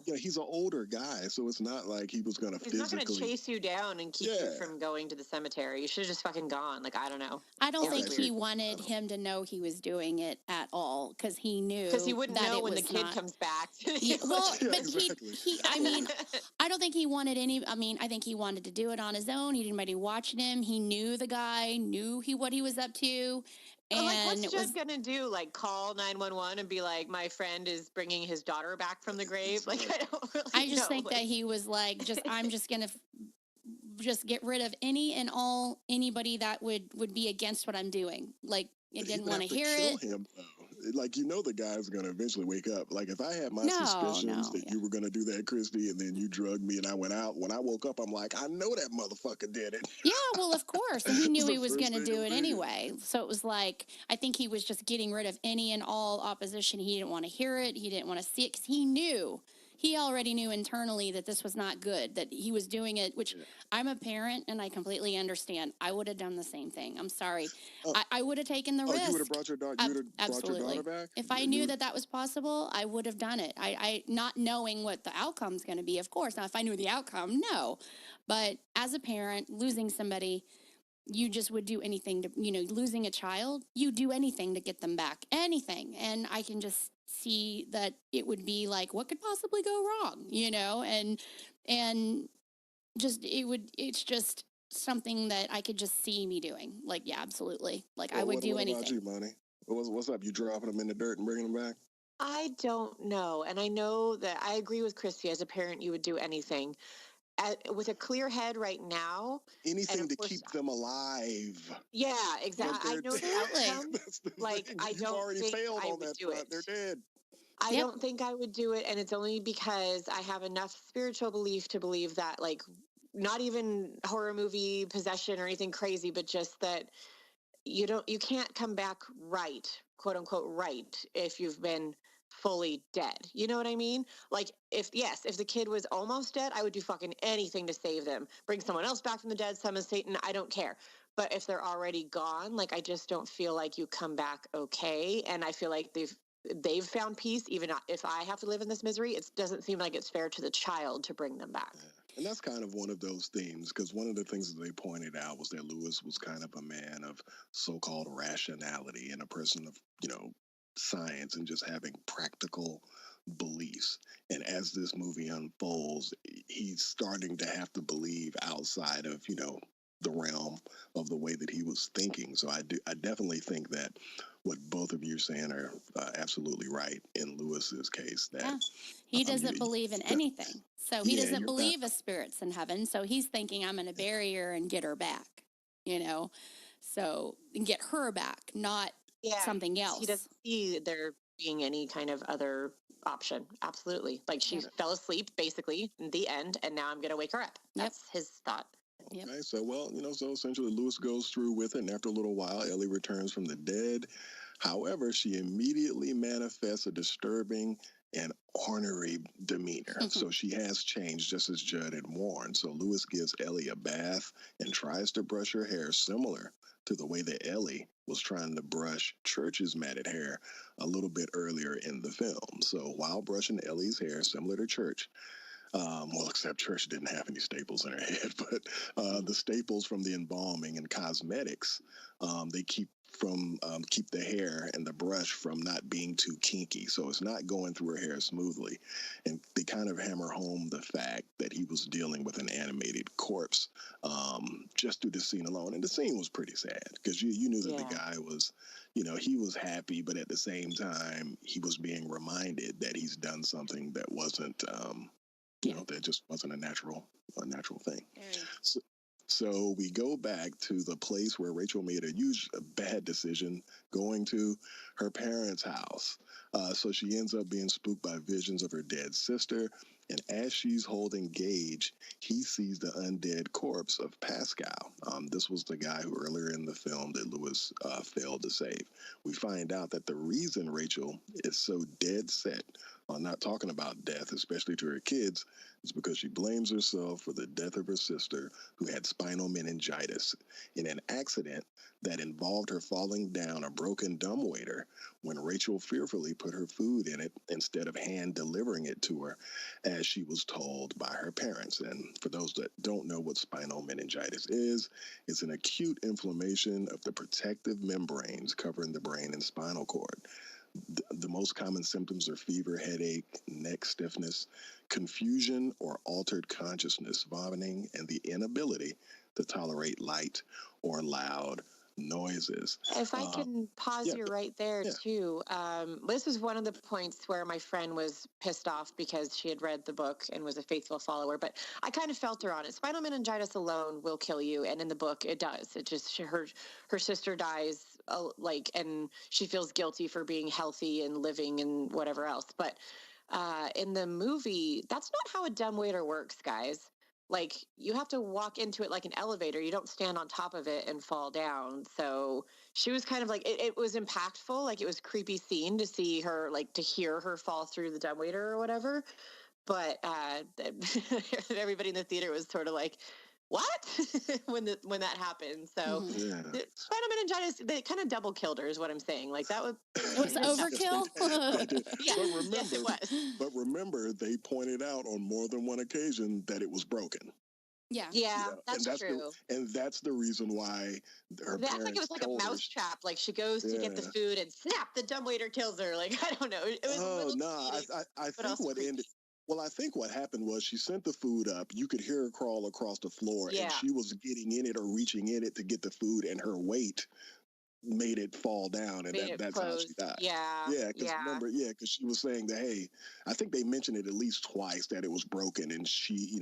Yeah. He's an older guy, so it's not like he was going to physically... He's not going to chase you down and keep you from going to the cemetery. You should have just fucking gone. Like, I don't know. I don't think he wanted him to know he was doing it at all, because he knew. Because he wouldn't know when the kid comes back. But I mean, I don't think he wanted I think he wanted to do it on his own. He didn't anybody watching him. He knew the guy, knew what he was up to. And like, what's Judd gonna do? Like, call 911 and be like, "My friend is bringing his daughter back from the grave." Like, I don't really. I just think that he was like, I'm just gonna just get rid of any and all anybody that would be against what I'm doing. Like, it didn't want to hear it. Him, like, the guy's going to eventually wake up. Like, if I had my suspicions that you were going to do that, Christy, and then you drugged me and I went out, when I woke up, I'm like, I know that motherfucker did it. Yeah, well, of course. And he knew he was going to do it anyway. So it was like, I think he was just getting rid of any and all opposition. He didn't want to hear it. He didn't want to see it, because he already knew internally that this was not good, that he was doing it, which I'm a parent and I completely understand. I would have done the same thing. I'm sorry. I would have taken the risk. You would have brought your daughter back? If I knew that was possible, I would have done it. I not knowing what the outcome's going to be, of course. Now, if I knew the outcome, no. But as a parent, losing somebody, you just would do anything to, losing a child, you do anything to get them back, anything. And I can just see that it would be like, what could possibly go wrong, and just, it's just something that I could just see me doing. Like, yeah, absolutely. Like, I would do anything. What about you, Money? What's up? You dropping them in the dirt and bringing them back? I don't know. And I know that I agree with Christy. As a parent, you would do anything. with a clear head right now. Anything to course, keep them alive. yeah, exactly. I know the outcome. That's the Like, thing. I You've don't already think failed I on would that do front. it. They're dead. I Yep. don't think I would do it, and it's only because I have enough spiritual belief to believe that, like, not even horror movie possession or anything crazy, but just that you can't come back right, quote unquote, right, if you've been fully dead. You know what I mean? Like, if the kid was almost dead, I would do fucking anything to save them. Bring someone else back from the dead, summon Satan, I don't care. But if they're already gone, like, I just don't feel like you come back okay. And I feel like they've found peace. Even if I have to live in this misery, it doesn't seem like it's fair to the child to bring them back. Yeah. And that's kind of one of those themes, because one of the things that they pointed out was that Lewis was kind of a man of so-called rationality and a person of, science and just having practical beliefs. And as this movie unfolds, he's starting to have to believe outside of, the realm of the way that he was thinking. So I definitely think that what both of you are saying are absolutely right in Lewis's case. That he doesn't believe in anything, so he doesn't believe a spirit's in heaven. So he's thinking, I'm going to bury her and get her back, so and get her back, not something else. He doesn't see there being any kind of other option. Absolutely, like she fell asleep basically in the end, and now I'm going to wake her up. That's his thought. Okay, so so essentially Lewis goes through with it, and after a little while, Ellie returns from the dead. However, she immediately manifests a disturbing and ornery demeanor. So she has changed, just as Judd had warned. So Lewis gives Ellie a bath and tries to brush her hair, similar to the way that Ellie was trying to brush Church's matted hair a little bit earlier in the film. So while brushing Ellie's hair, similar to Church, except Church didn't have any staples in her head, but the staples from the embalming and cosmetics, they keep the hair and the brush from not being too kinky, so it's not going through her hair smoothly. And they kind of hammer home the fact that he was dealing with an animated corpse, just through the scene alone. And the scene was pretty sad because you knew that the guy was, he was happy, but at the same time, he was being reminded that he's done something that wasn't. That just wasn't a natural thing. So we go back to the place where Rachel made a bad decision, going to her parents' house. So she ends up being spooked by visions of her dead sister. And as she's holding Gage, he sees the undead corpse of Pascal. This was the guy who earlier in the film that Lewis failed to save. We find out that the reason Rachel is so dead set on not talking about death, especially to her kids, is because she blames herself for the death of her sister, who had spinal meningitis in an accident that involved her falling down a broken dumbwaiter when Rachel fearfully put her food in it instead of hand delivering it to her, as she was told by her parents. And for those that don't know what spinal meningitis is, it's an acute inflammation of the protective membranes covering the brain and spinal cord. The most common symptoms are fever, headache, neck stiffness, confusion or altered consciousness, vomiting, and the inability to tolerate light or loud noises. If I can pause you right there, too. This is one of the points where my friend was pissed off because she had read the book and was a faithful follower, but I kind of felt her on it. Spinal meningitis alone will kill you, and in the book, it does. It just, her sister dies, and she feels guilty for being healthy and living and whatever else. But in the movie, that's not how a dumbwaiter works, guys. Like, you have to walk into it like an elevator. You don't stand on top of it and fall down. So she was kind of like, it was impactful. Like, it was a creepy scene to see her, like, to hear her fall through the dumbwaiter or whatever. But everybody in the theater was sort of like, what? when that happened. So spinal meningitis, they kind of double killed her is what I'm saying. Like, that was... It was overkill? Yes, it was. But remember, they pointed out on more than one occasion that it was broken. Yeah, that's true. And that's the reason why her parents I think it was like a mousetrap. Like, she goes to get the food and snap, the dumbwaiter kills her. Like, I don't know. It was a little I think what ended... Well, I think what happened was she sent the food up. You could hear her crawl across the floor, and she was getting in it or reaching in it to get the food, and her weight made it fall down, and Made it that's how she closed. died. Yeah. Yeah, because Yeah. remember, because she was saying that, hey, I think they mentioned it at least twice that it was broken, and she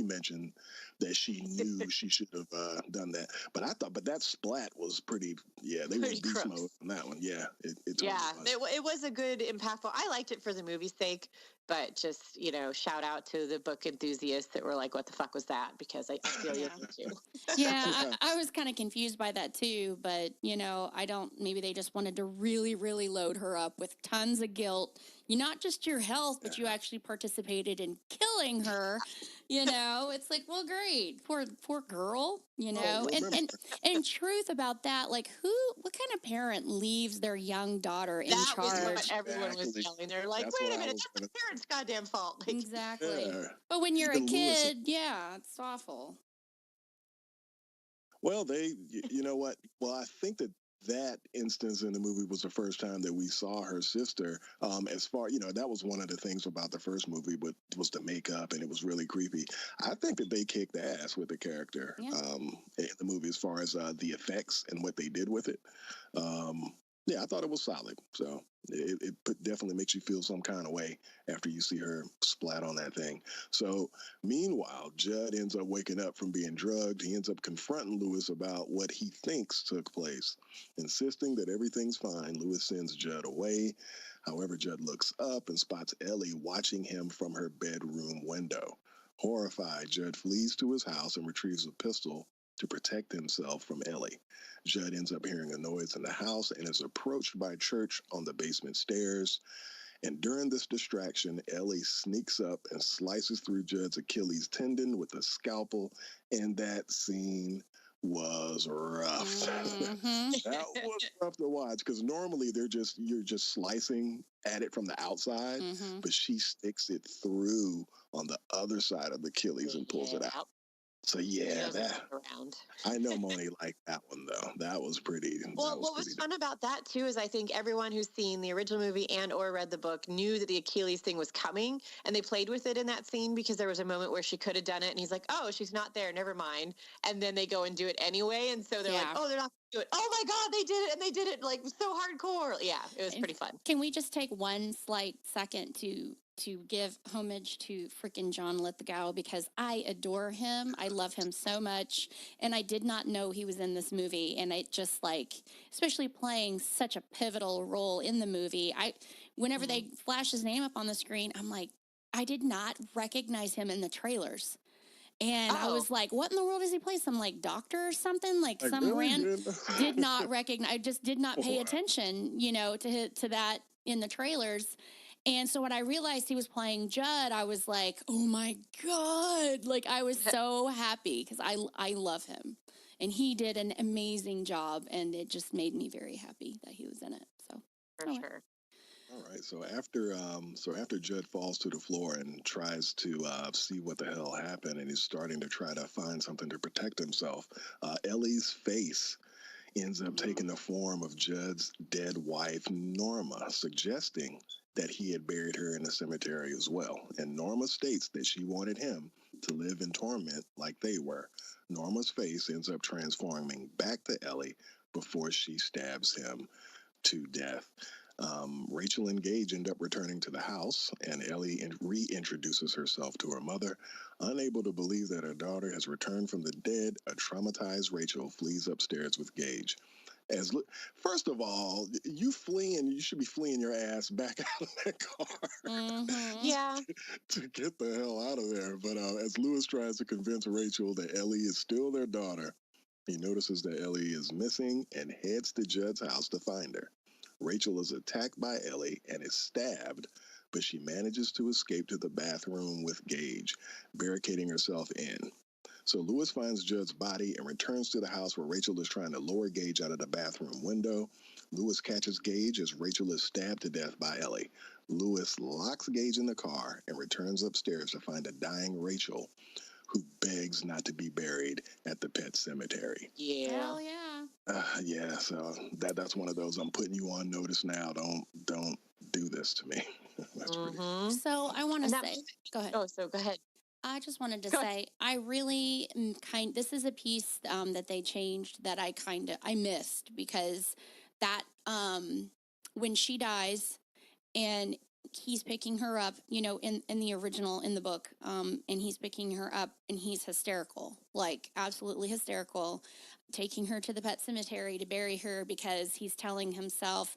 mentioned that she knew she should have done that. But that splat was pretty. Yeah, they Pretty went beast gross. mode on that one. Yeah, it totally Yeah, was. it was a good, impactful. I liked it for the movie's sake, but just, shout out to the book enthusiasts that were like, what the fuck was that? Because I feel you Yeah. too. Yeah, Yeah. I was kind of confused by that too, but I don't, maybe they just wanted to really, really load her up with tons of guilt. You not just your health, but you actually participated in killing her. It's like, well, great, poor girl. Well, And remember, and truth about that, like what kind of parent leaves their young daughter in That was what charge? everyone was exactly. yelling. They're like, That's what wait a I minute, was that's gonna. the parents' goddamn fault. Like, Exactly. Yeah, But when you're a even Lewis. kid, yeah, it's awful. Well, you know what? Well, I think that instance in the movie was the first time that we saw her sister. As far, that was one of the things about the first movie, but was the makeup, and it was really creepy. I think that they kicked ass with the character Yeah. in the movie as far as the effects and what they did with it. Yeah, I thought it was solid. So definitely makes you feel some kind of way after you see her splat on that thing. So meanwhile, Judd ends up waking up from being drugged. He ends up confronting Lewis about what he thinks took place. Insisting that everything's fine, Lewis sends Judd away. However, Judd looks up and spots Ellie watching him from her bedroom window. Horrified, Judd flees to his house and retrieves a pistol to protect himself from Ellie. Judd ends up hearing a noise in the house and is approached by Church on the basement stairs. And during this distraction, Ellie sneaks up and slices through Judd's Achilles tendon with a scalpel. And that scene was rough. Mm-hmm. That was rough to watch because normally you're just slicing at it from the outside, Mm-hmm. but she sticks it through on the other side of the Achilles and pulls it out. So she yeah, doesn't fuck around. I know Moni liked that one though. That was pretty. Well, That was what pretty. was fun about that too is I think everyone who's seen the original movie and or read the book knew that the Achilles thing was coming, and they played with it in that scene because there was a moment where she could have done it, and he's like, "Oh, she's not there. Never mind." And then they go and do it anyway, and so they're like, Yeah. "Oh, they're not going to do it. Oh my god, they did it, and they did it like so hardcore." Yeah, it was pretty fun. Can we just take one slight second to give homage to freaking John Lithgow because I adore him. I love him so much, and I did not know he was in this movie. And it just like, especially playing such a pivotal role in the movie. Whenever they flash his name up on the screen, I'm like, I did not recognize him in the trailers. And I was like, what in the world does he play? Some like doctor or something? Like some really did not recognize, I just did not pay attention, to that in the trailers. And so when I realized he was playing Judd, I was like, oh my God. Like I was so happy because I love him. And he did an amazing job. And it just made me very happy that he was in it. So For sure. All right. So after Judd falls to the floor and tries to see what the hell happened, and he's starting to try to find something to protect himself, Ellie's face ends up taking the form of Judd's dead wife, Norma, suggesting that he had buried her in the cemetery as well. And Norma states that she wanted him to live in torment like they were. Norma's face ends up transforming back to Ellie before she stabs him to death. Rachel and Gage end up returning to the house, and Ellie reintroduces herself to her mother. Unable to believe that her daughter has returned from the dead, a traumatized Rachel flees upstairs with Gage. First of all, you should be fleeing your ass back out of that car Yeah. to get the hell out of there. But as Lewis tries to convince Rachel that Ellie is still their daughter, he notices that Ellie is missing and heads to Judd's house to find her. Rachel is attacked by Ellie and is stabbed, but she manages to escape to the bathroom with Gage, barricading herself in. So Lewis finds Judd's body and returns to the house where Rachel is trying to lower Gage out of the bathroom window. Lewis catches Gage as Rachel is stabbed to death by Ellie. Lewis locks Gage in the car and returns upstairs to find a dying Rachel who begs not to be buried at the pet cemetery. Yeah. Hell yeah. Yeah, so that's one of those. I'm putting you on notice now. Don't do this to me. That's pretty. So I want to say, go ahead. Oh, so go ahead. I just wanted to Go ahead. say I really am this is a piece that they changed that I missed because that when she dies and he's picking her up, in the original in the book, and he's picking her up and he's hysterical, like absolutely hysterical, taking her to the pet cemetery to bury her because he's telling himself,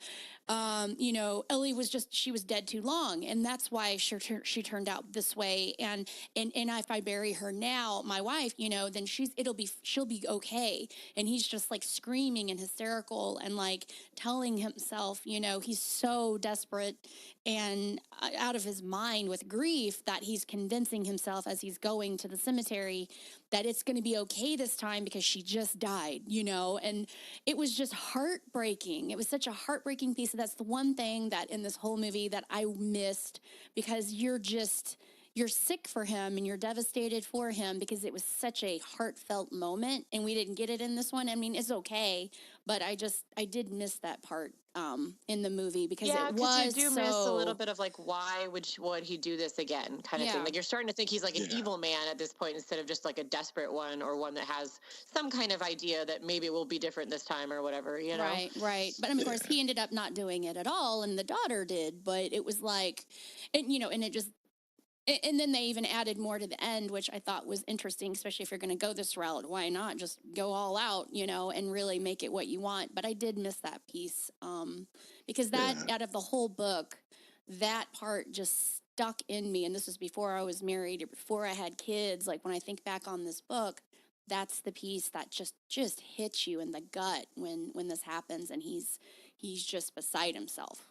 Ellie she was dead too long, and that's why she turned out this way, and if I bury her now, my wife, then she'll be okay, and he's just like screaming and hysterical and like telling himself, he's so desperate and out of his mind with grief that he's convincing himself as he's going to the cemetery that it's going to be okay this time because she just died, and it was just heartbreaking. It was such a heartbreaking piece. That's the one thing that in this whole movie that I missed, because you're sick for him and you're devastated for him because it was such a heartfelt moment, and we didn't get it in this one. I mean, it's okay, but I did miss that part in the movie because Yeah, it because you was do miss a little so, bit of like, why would he do this again, kind of thing. yeah, Like you're starting to think he's like an Yeah. evil man at this point instead of just like a desperate one, or one that has some kind of idea that maybe it will be different this time or whatever, you know? right. But I mean, of course, Yeah. he ended up not doing it at all, and the daughter did. But it was like, and it just. And then they even added more to the end, which I thought was interesting, especially if you're going to go this route. Why not just go all out, and really make it what you want? But I did miss that piece because that, Yeah. out of the whole book, that part just stuck in me. And this was before I was married or before I had kids. Like when I think back on this book, that's the piece that just hits you in the gut when this happens, and he's just beside himself.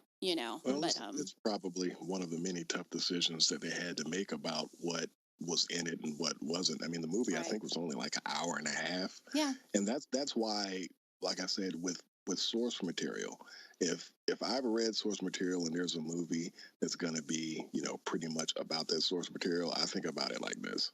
Well, But it's probably one of the many tough decisions that they had to make about what was in it and what wasn't. I mean, the movie I right, think was only like an hour and a half, yeah. and that's why, like I said, with source material, if I've read source material and there's a movie that's going to be pretty much about that source material, I think about it like this: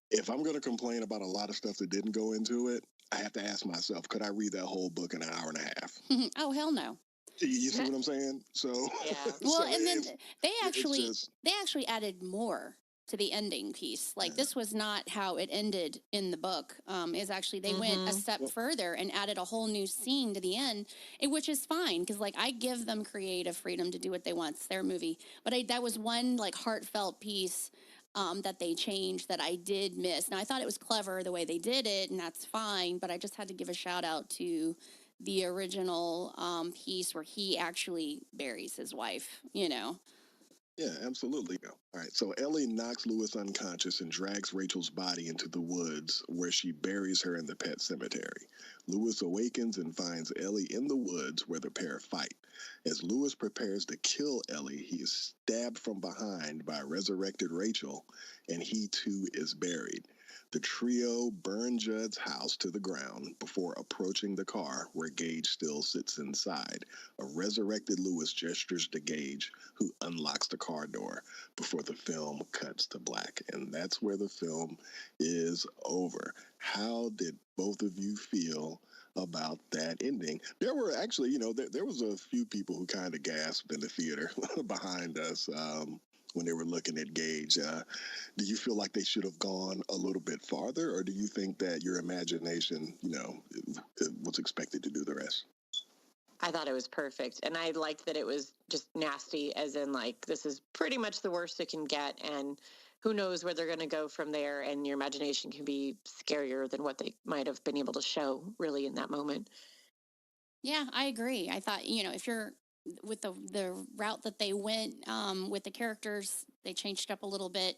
if I'm going to complain about a lot of stuff that didn't go into it, I have to ask myself, could I read that whole book in an hour and a half? Oh, hell no. You see what I'm saying? So, Yeah. Well, so and then they it's actually just they actually added more to the ending piece. Like yeah. this was not how it ended in the book. Is actually they went a Mm-hmm. step Well, further and added a whole new scene to the end, which is fine because like I give them creative freedom to do what they want. It's their movie. But that was one like heartfelt piece that they changed that I did miss. Now I thought it was clever the way they did it, and that's fine. But I just had to give a shout out to the original piece where he actually buries his wife. yeah, absolutely. All right. So Ellie knocks Lewis unconscious and drags Rachel's body into the woods where she buries her in the pet cemetery. Lewis awakens and finds Ellie in the woods where the pair fight. As Lewis prepares to kill Ellie, he is stabbed from behind by resurrected Rachel, and he too is buried. The trio burn Judd's house to the ground before approaching the car where Gage still sits inside. A resurrected Lewis gestures to Gage, who unlocks the car door before the film cuts to black. And that's where the film is over. How did both of you feel about that ending? There were actually, there was a few people who kind of gasped in the theater behind us when they were looking at Gage. Do you feel like they should have gone a little bit farther, or do you think that your imagination, was expected to do the rest? I thought it was perfect. And I liked that it was just nasty, as in, like, this is pretty much the worst it can get. And who knows where they're going to go from there. And your imagination can be scarier than what they might have been able to show, really, in that moment. Yeah, I agree. I thought, if you're with the route that they went with the characters, they changed up a little bit.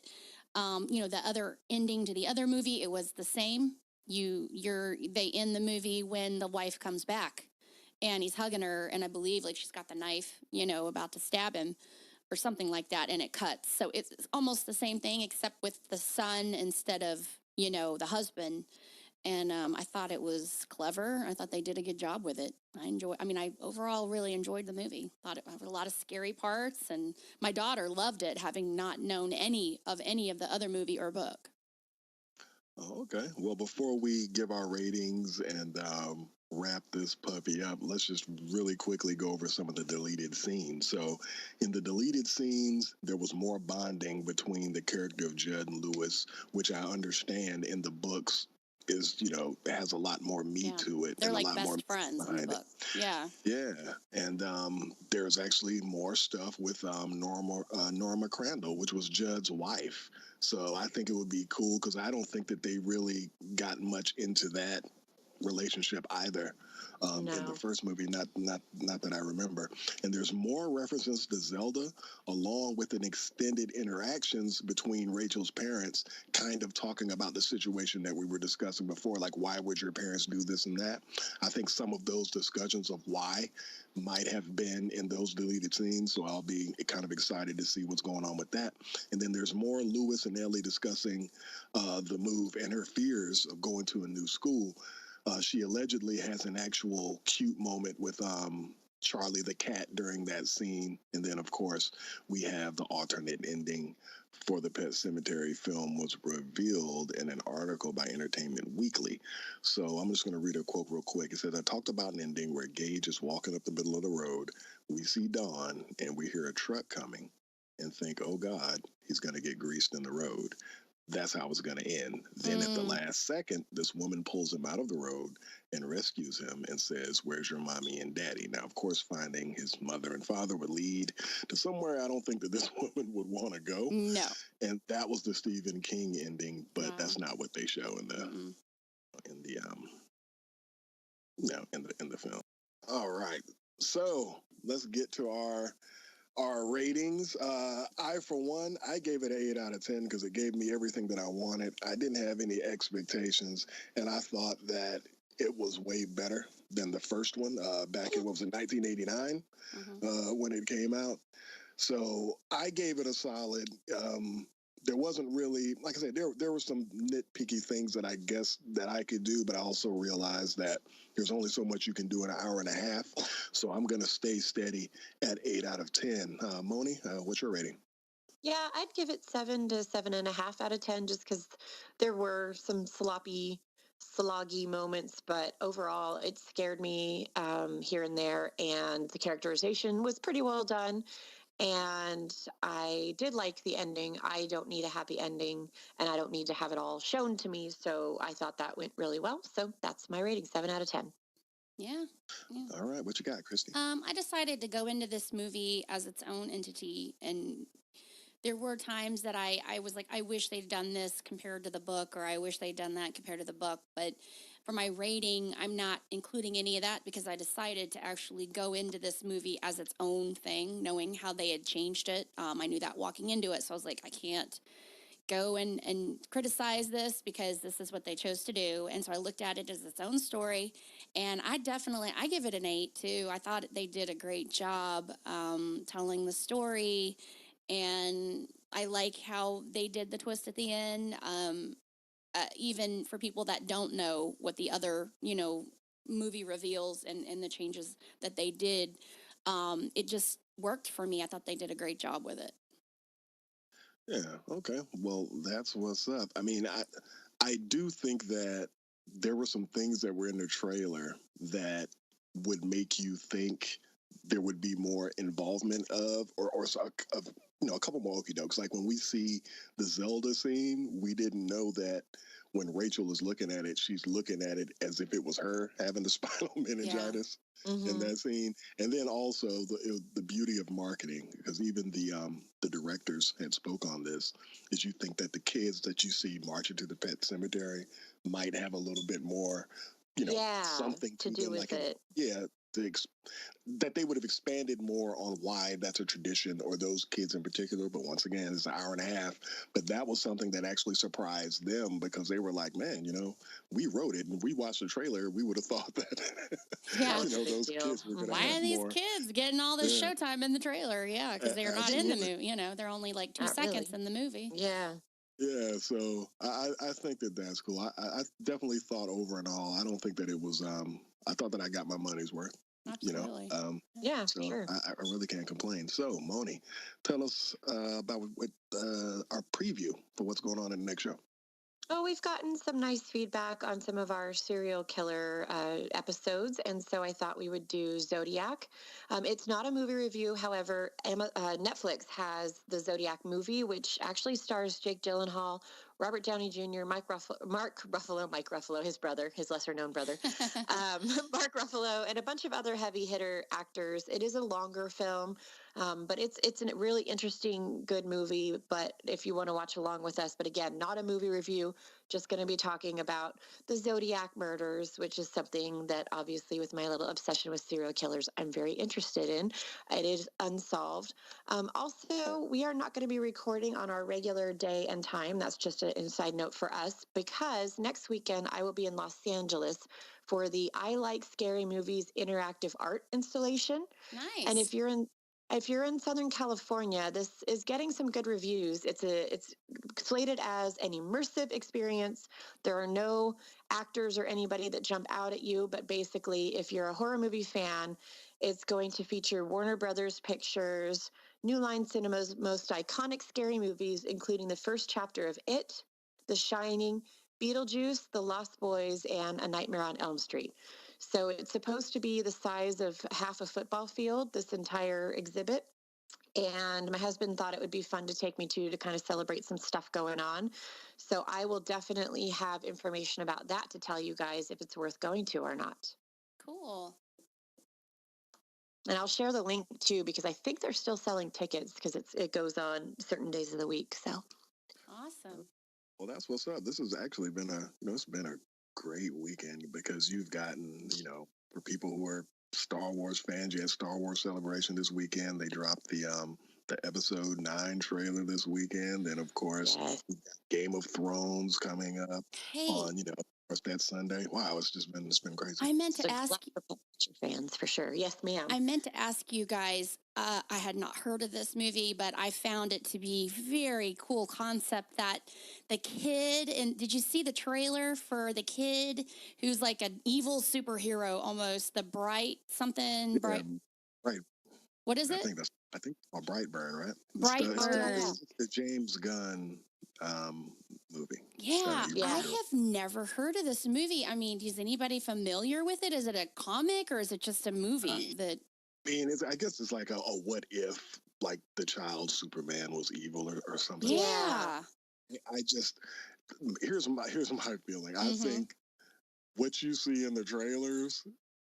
The other ending to the other movie, it was the same. They end the movie when the wife comes back and he's hugging her, and I believe like she's got the knife, about to stab him or something like that, and it cuts. So it's almost the same thing except with the son instead of, the husband. And I thought it was clever. I thought they did a good job with it. I overall really enjoyed the movie. Thought it had a lot of scary parts, and my daughter loved it, having not known any of the other movie or book. Oh, okay. Well, before we give our ratings and wrap this puppy up, let's just really quickly go over some of the deleted scenes. So, in the deleted scenes, there was more bonding between the character of Judd and Lewis, which I understand in the books is, has a lot more meat to it They're and a like lot more best friends in the behind it. book. Yeah. Yeah, and there's actually more stuff with Norma Crandall, which was Judd's wife. So I think it would be cool because I don't think that they really got much into that relationship either in the first movie. Not that I remember. And there's more references to Zelda, along with an extended interactions between Rachel's parents, kind of talking about the situation that we were discussing before, like why would your parents do this and that. I think some of those discussions of why might have been in those deleted scenes. So I'll be kind of excited to see what's going on with that. And then there's more Lewis and Ellie discussing the move and her fears of going to a new school. She allegedly has an actual cute moment with Charlie the cat during that scene. And then, of course, we have the alternate ending for the Pet Cemetery film was revealed in an article by Entertainment Weekly. So I'm just going to read a quote real quick. It says, I talked about an ending where Gage is walking up the middle of the road. We see Dawn and we hear a truck coming and think, oh God, he's going to get greased in the road. That's how it's going to end. Then at the last second, this woman pulls him out of the road and rescues him and says, where's your mommy and daddy? Now, of course, finding his mother and father would lead to somewhere I don't think that this woman would want to go. No. And that was the Stephen King ending, but that's not what they show in the in the film. All right. So let's get to our ratings. I, for one, I gave it an 8 out of 10 because it gave me everything that I wanted. I didn't have any expectations, and I thought that it was way better than the first one back in, what was it, 1989 when it came out. So I gave it a solid. There wasn't really, like I said, there were some nitpicky things that I guess that I could do, but I also realized that there's only so much you can do in an hour and a half. So I'm going to stay steady at 8 out of 10. Moni, what's your rating? Yeah, I'd give it 7 to 7.5 out of 10 just because there were some sloggy moments, but overall it scared me here and there, and the characterization was pretty well done. And I did like the ending. I don't need a happy ending, and I don't need to have it all shown to me. So I thought that went really well. So that's my rating, 7 out of 10. Yeah. All right. What you got, Christy? I decided to go into this movie as its own entity, and there were times that I was like, I wish they'd done this compared to the book, or I wish they'd done that compared to the book. But for my rating, I'm not including any of that because I decided to actually go into this movie as its own thing, knowing how they had changed it. I knew that walking into it. So I was like, I can't go and criticize this because this is what they chose to do. And so I looked at it as its own story. And I give it an 8 too. I thought they did a great job telling the story. And I like how they did the twist at the end. Even for people that don't know what the other, movie reveals and the changes that they did, it just worked for me. I thought they did a great job with it. Yeah. Okay. Well, that's what's up. I mean, I do think that there were some things that were in the trailer that would make you think there would be more involvement of a couple more okie dokes. Like when we see the Zelda scene, we didn't know that when Rachel is looking at it, she's looking at it as if it was her having the spinal meningitis in that scene. And then also the beauty of marketing, because even the directors had spoke on this, is you think that the kids that you see marching to the Pet Cemetery might have a little bit more, something to do them, with it. That they would have expanded more on why that's a tradition or those kids in particular. But once again, it's an hour and a half. But that was something that actually surprised them because they were like, man, we wrote it and we watched the trailer. We would have thought that, those kids were going to have more. Why are these kids getting all this showtime in the trailer? Yeah, because they're not in the movie. They're only like 2 seconds in the movie. Yeah. Yeah, so I think that that's cool. I definitely thought over and all, I don't think that it was, I thought that I got my money's worth. Absolutely. Yeah, so sure. I really can't complain. So, Moni, tell us about what our preview for what's going on in the next show. Oh, we've gotten some nice feedback on some of our serial killer episodes, and so I thought we would do Zodiac. It's not a movie review, however, Netflix has the Zodiac movie, which actually stars Jake Gyllenhaal, Robert Downey Jr., Mike Ruffalo, his brother, his lesser known brother, Mark Ruffalo, and a bunch of other heavy hitter actors. It is a longer film. But it's a really interesting, good movie. But if you want to watch along with us, but again, not a movie review, just going to be talking about the Zodiac murders, which is something that obviously, with my little obsession with serial killers, I'm very interested in. It is unsolved. Also, we are not going to be recording on our regular day and time. That's just an inside note for us because next weekend I will be in Los Angeles for the I Like Scary Movies interactive art installation. And Nice. if you're in Southern California, this is getting some good reviews. It's slated as an immersive experience. There are no actors or anybody that jump out at you, but basically, if you're a horror movie fan, it's going to feature Warner Brothers Pictures, New Line Cinema's most iconic scary movies, including the first chapter of It, The Shining, Beetlejuice, The Lost Boys, and A Nightmare on Elm Street. So it's supposed to be the size of half a football field, this entire exhibit. And my husband thought it would be fun to take me to kind of celebrate some stuff going on. So I will definitely have information about that to tell you guys if it's worth going to or not. Cool. And I'll share the link too because I think they're still selling tickets because it goes on certain days of the week. So Awesome. Well, that's what's up. This has actually been it's been a great weekend because you've gotten, for people who are Star Wars fans, you had Star Wars Celebration this weekend. They dropped the episode 9 trailer this weekend. And of course, yes. Game of Thrones coming up Hey, on, that Sunday. Wow, it's been crazy. I meant So to ask fans for sure. Yes, ma'am. I meant to ask you guys. I had not heard of this movie, but I found it to be very cool concept. That the kid, and did you see the trailer for the kid who's like an evil superhero almost? The Bright something Yeah, Bright. right. What is I it? think that's Brightburn, right? Brightburn. yeah. The James Gunn movie. Yeah, Yeah. I have never heard of this movie. I mean, is anybody familiar with it? Is it a comic or is it just a movie that? I mean, I guess it's like a what if, like, the child Superman was evil or something. Yeah. I just here's my feeling. I Mhm. think what you see in the trailers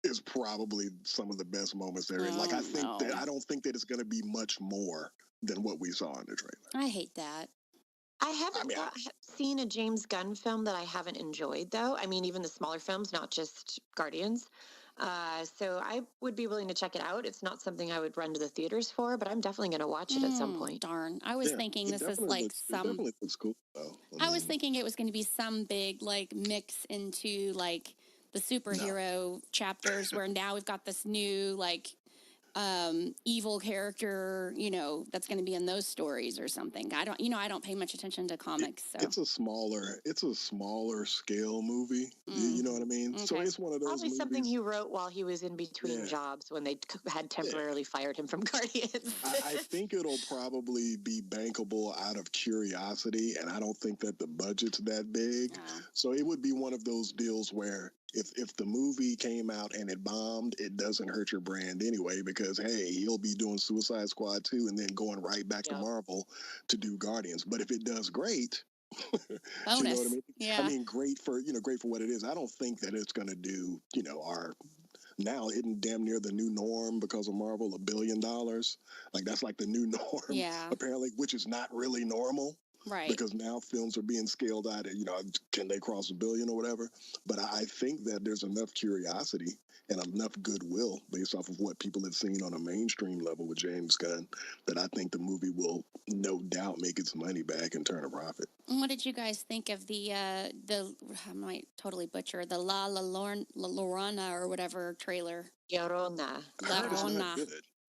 is probably some of the best moments there. Like, I think no. that I don't think that it's going to be much more than what we saw in the trailer. I hate that. I haven't seen a James Gunn film that I haven't enjoyed, though. I mean, even the smaller films, not just Guardians. So I would be willing to check it out. It's not something I would run to the theaters for, but I'm definitely going to watch it at some point. Darn. I was thinking this is like It definitely looks cool, though. I was thinking it was going to be some big like mix into like the superhero chapters where now we've got this new like evil character, that's going to be in those stories or something. I don't pay much attention to comics. So it's a smaller scale movie. You know what I mean? Okay. So it's one of those Probably movies. something he wrote while he was in between jobs when they had temporarily fired him from Guardians. I think it'll probably be bankable out of curiosity, and I don't think that the budget's that big. Oh. So it would be one of those deals where if the movie came out and it bombed, it doesn't hurt your brand anyway because, hey, he'll be doing Suicide Squad 2 and then going right back to Marvel to do Guardians. But if it does great, bonus. You know what I mean? Yeah. I mean, great for what it is. I don't think that it's going to do, our now isn't damn near the new norm because of Marvel $1 billion. Like, that's like the new norm, apparently, which is not really normal. Right. Because now films are being scaled out at, can they cross $1 billion or whatever? But I think that there's enough curiosity and enough goodwill based off of what people have seen on a mainstream level with James Gunn that I think the movie will no doubt make its money back and turn a profit. And what did you guys think of the I might totally butcher the La Llorona or whatever trailer? Llorona. La Llorona.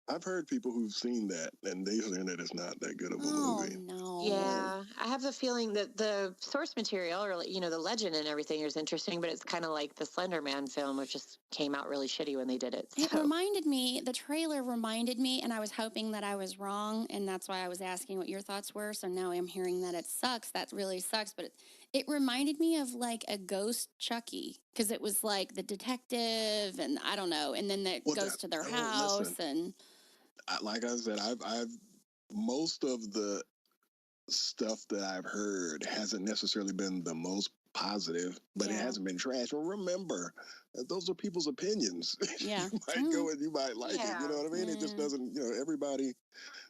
I've heard people who've seen that, and they saying that it's not that good of a movie. No. Yeah, I have a feeling that the source material, or the legend and everything, is interesting, but it's kind of like the Slender Man film, which just came out really shitty when they did it. It So reminded me, the trailer reminded me, and I was hoping that I was wrong, and that's why I was asking what your thoughts were. So now I'm hearing that it sucks. That really sucks. But it reminded me of like a ghost Chucky, because it was like the detective, and I don't know, and then it Well, goes to their listen, house, and like I said, I've most of the stuff that I've heard hasn't necessarily been the most positive, but it yeah, hasn't been trash. Well, remember, those are people's opinions. yeah. You might go and you might like it. You yeah. know what I mean? It just Yeah. doesn't. Everybody.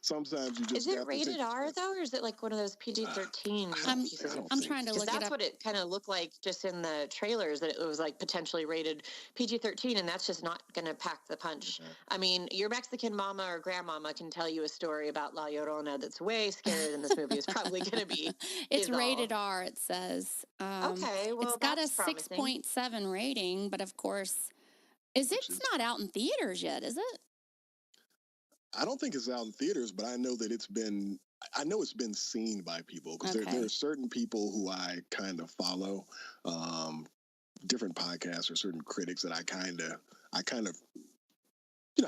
Sometimes you Is just it got to take rated a R chance. though, or is it like one of those PG-13 I'm pieces I of? don't I'm think. trying to Because look it that's up. what it kind of looked like just in the trailers, that it was like potentially rated PG-13, and that's just not going to pack the punch. Yeah. I mean, your Mexican mama or grandmama can tell you a story about La Llorona that's way scarier than this movie is probably going to be. It's Is all. rated R, it says. Okay, It's well got a that's promising. 6.7 rating, but of course, Which it's is, not out in theaters yet, is it? I don't think it's out in theaters, but I know that it's been. I know it's been seen by people because there Okay. are certain people who I kind of follow, um, different podcasts or certain critics that I kind of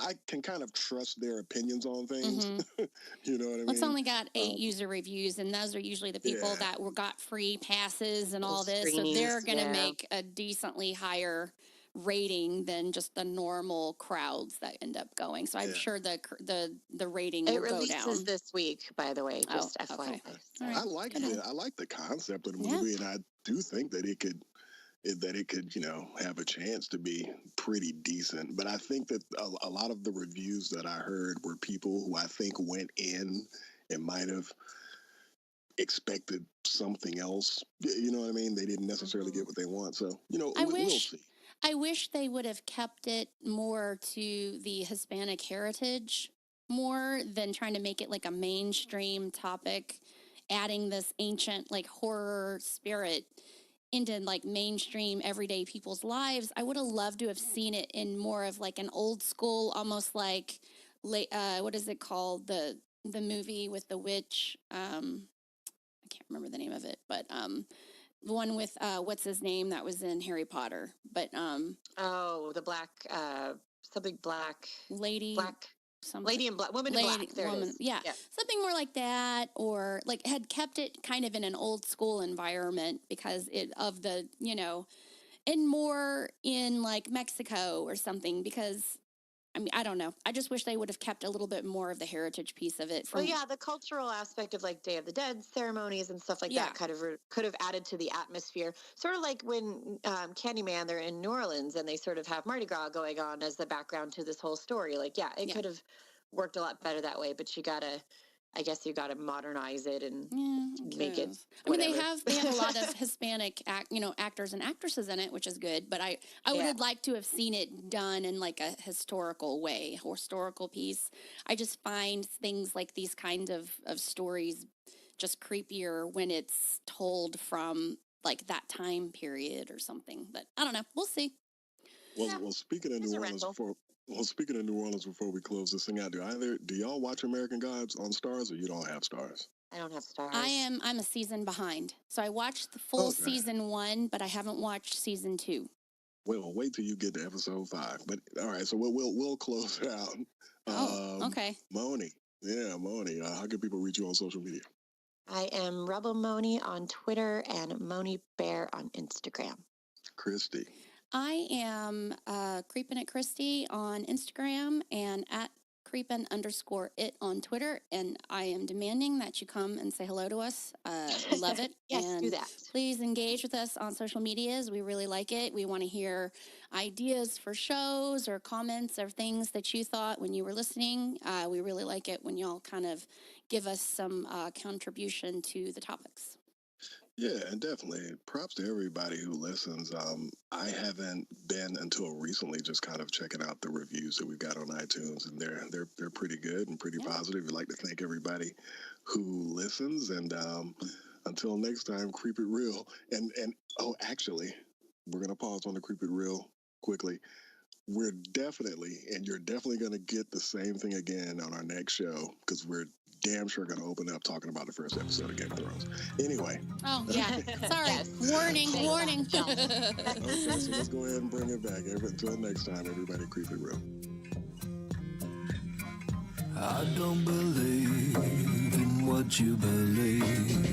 I can kind of trust their opinions on things. Mm-hmm. You know what I It's mean? only got 8 Um, user reviews, and those are usually the people yeah, that got free passes and Those all this. So screenings, they're going to yeah. make a decently higher rating than just the normal crowds that end up going. So I'm yeah. sure the rating It will go releases down. this week, by the way, Oh, just okay. FYI. All So right. Good to know. I like the concept of the Yeah. movie, and I do think that it could have a chance to be pretty decent. But I think that a lot of the reviews that I heard were people who I think went in and might have expected something else. You know what I mean? They didn't necessarily mhm. get what they want. So I we'll wish see. I wish they would have kept it more to the Hispanic heritage more than trying to make it like a mainstream topic, adding this ancient like horror spirit into like mainstream everyday people's lives. I would have loved to have seen it in more of like an old school, almost like what is it called, the movie with the witch. I can't remember the name of it, but the one with what's his name that was in Harry Potter, but Oh, the black, something black, lady black, something, lady in black, woman in lady black. There it woman, is. yeah, Yeah. something more like that, or like had kept it kind of in an old school environment because it of the and more in like Mexico or something, because I mean I don't know, I just wish they would have kept a little bit more of the heritage piece of it Well, from. yeah, the cultural aspect of like Day of the Dead ceremonies and stuff like Yeah, that kind of could have added to the atmosphere. Sort of like when Candyman, they're in New Orleans and they sort of have Mardi Gras going on as the background to this whole story. Like, yeah, it yeah. could have worked a lot better that way, but I guess you gotta modernize it and Yeah, I make it guess. I mean, they whatever. have a lot of Hispanic actors and actresses in it, which is good. But I would Yeah. have liked to have seen it done in like a historical way, historical piece. I just find things like these kinds of stories just creepier when it's told from like that time period or something. But I don't know. We'll see. Yeah. Well, speaking of It's New a Orleans rental. before we close this thing out, do y'all watch American Gods on Stars, or you don't have Stars? I don't have stars. I'm a season behind, so I watched the full Okay. season 1, but I haven't watched season 2. Well, wait till you get to episode 5. But all right, so we'll close it out. Oh, okay. Moni, yeah, Moni. How can people reach you on social media? I am Rebel Moni on Twitter and Moni Bear on Instagram. Christy. I am Creepin' at Christy on Instagram and at creepin_it on Twitter. And I am demanding that you come and say hello to us. We love it. Yes, do And that. please engage with us on social medias. We really like it. We want to hear ideas for shows or comments or things that you thought when you were listening. We really like it when y'all kind of give us some contribution to the topics. Yeah, and definitely props to everybody who listens. I haven't been until recently just kind of checking out the reviews that we've got on iTunes, and they're pretty good and pretty Yeah. positive. We'd like to thank everybody who listens, and until next time, keep it real. And oh, actually, we're gonna pause on the keep it real quickly. You're definitely going to get the same thing again on our next show because we're damn sure going to open up talking about the first episode of Game of Thrones. Anyway. Oh, yeah. Sorry. Yes. Warning. Okay, so let's go ahead and bring it back. Until next time, everybody creep it real. I don't believe in what you believe.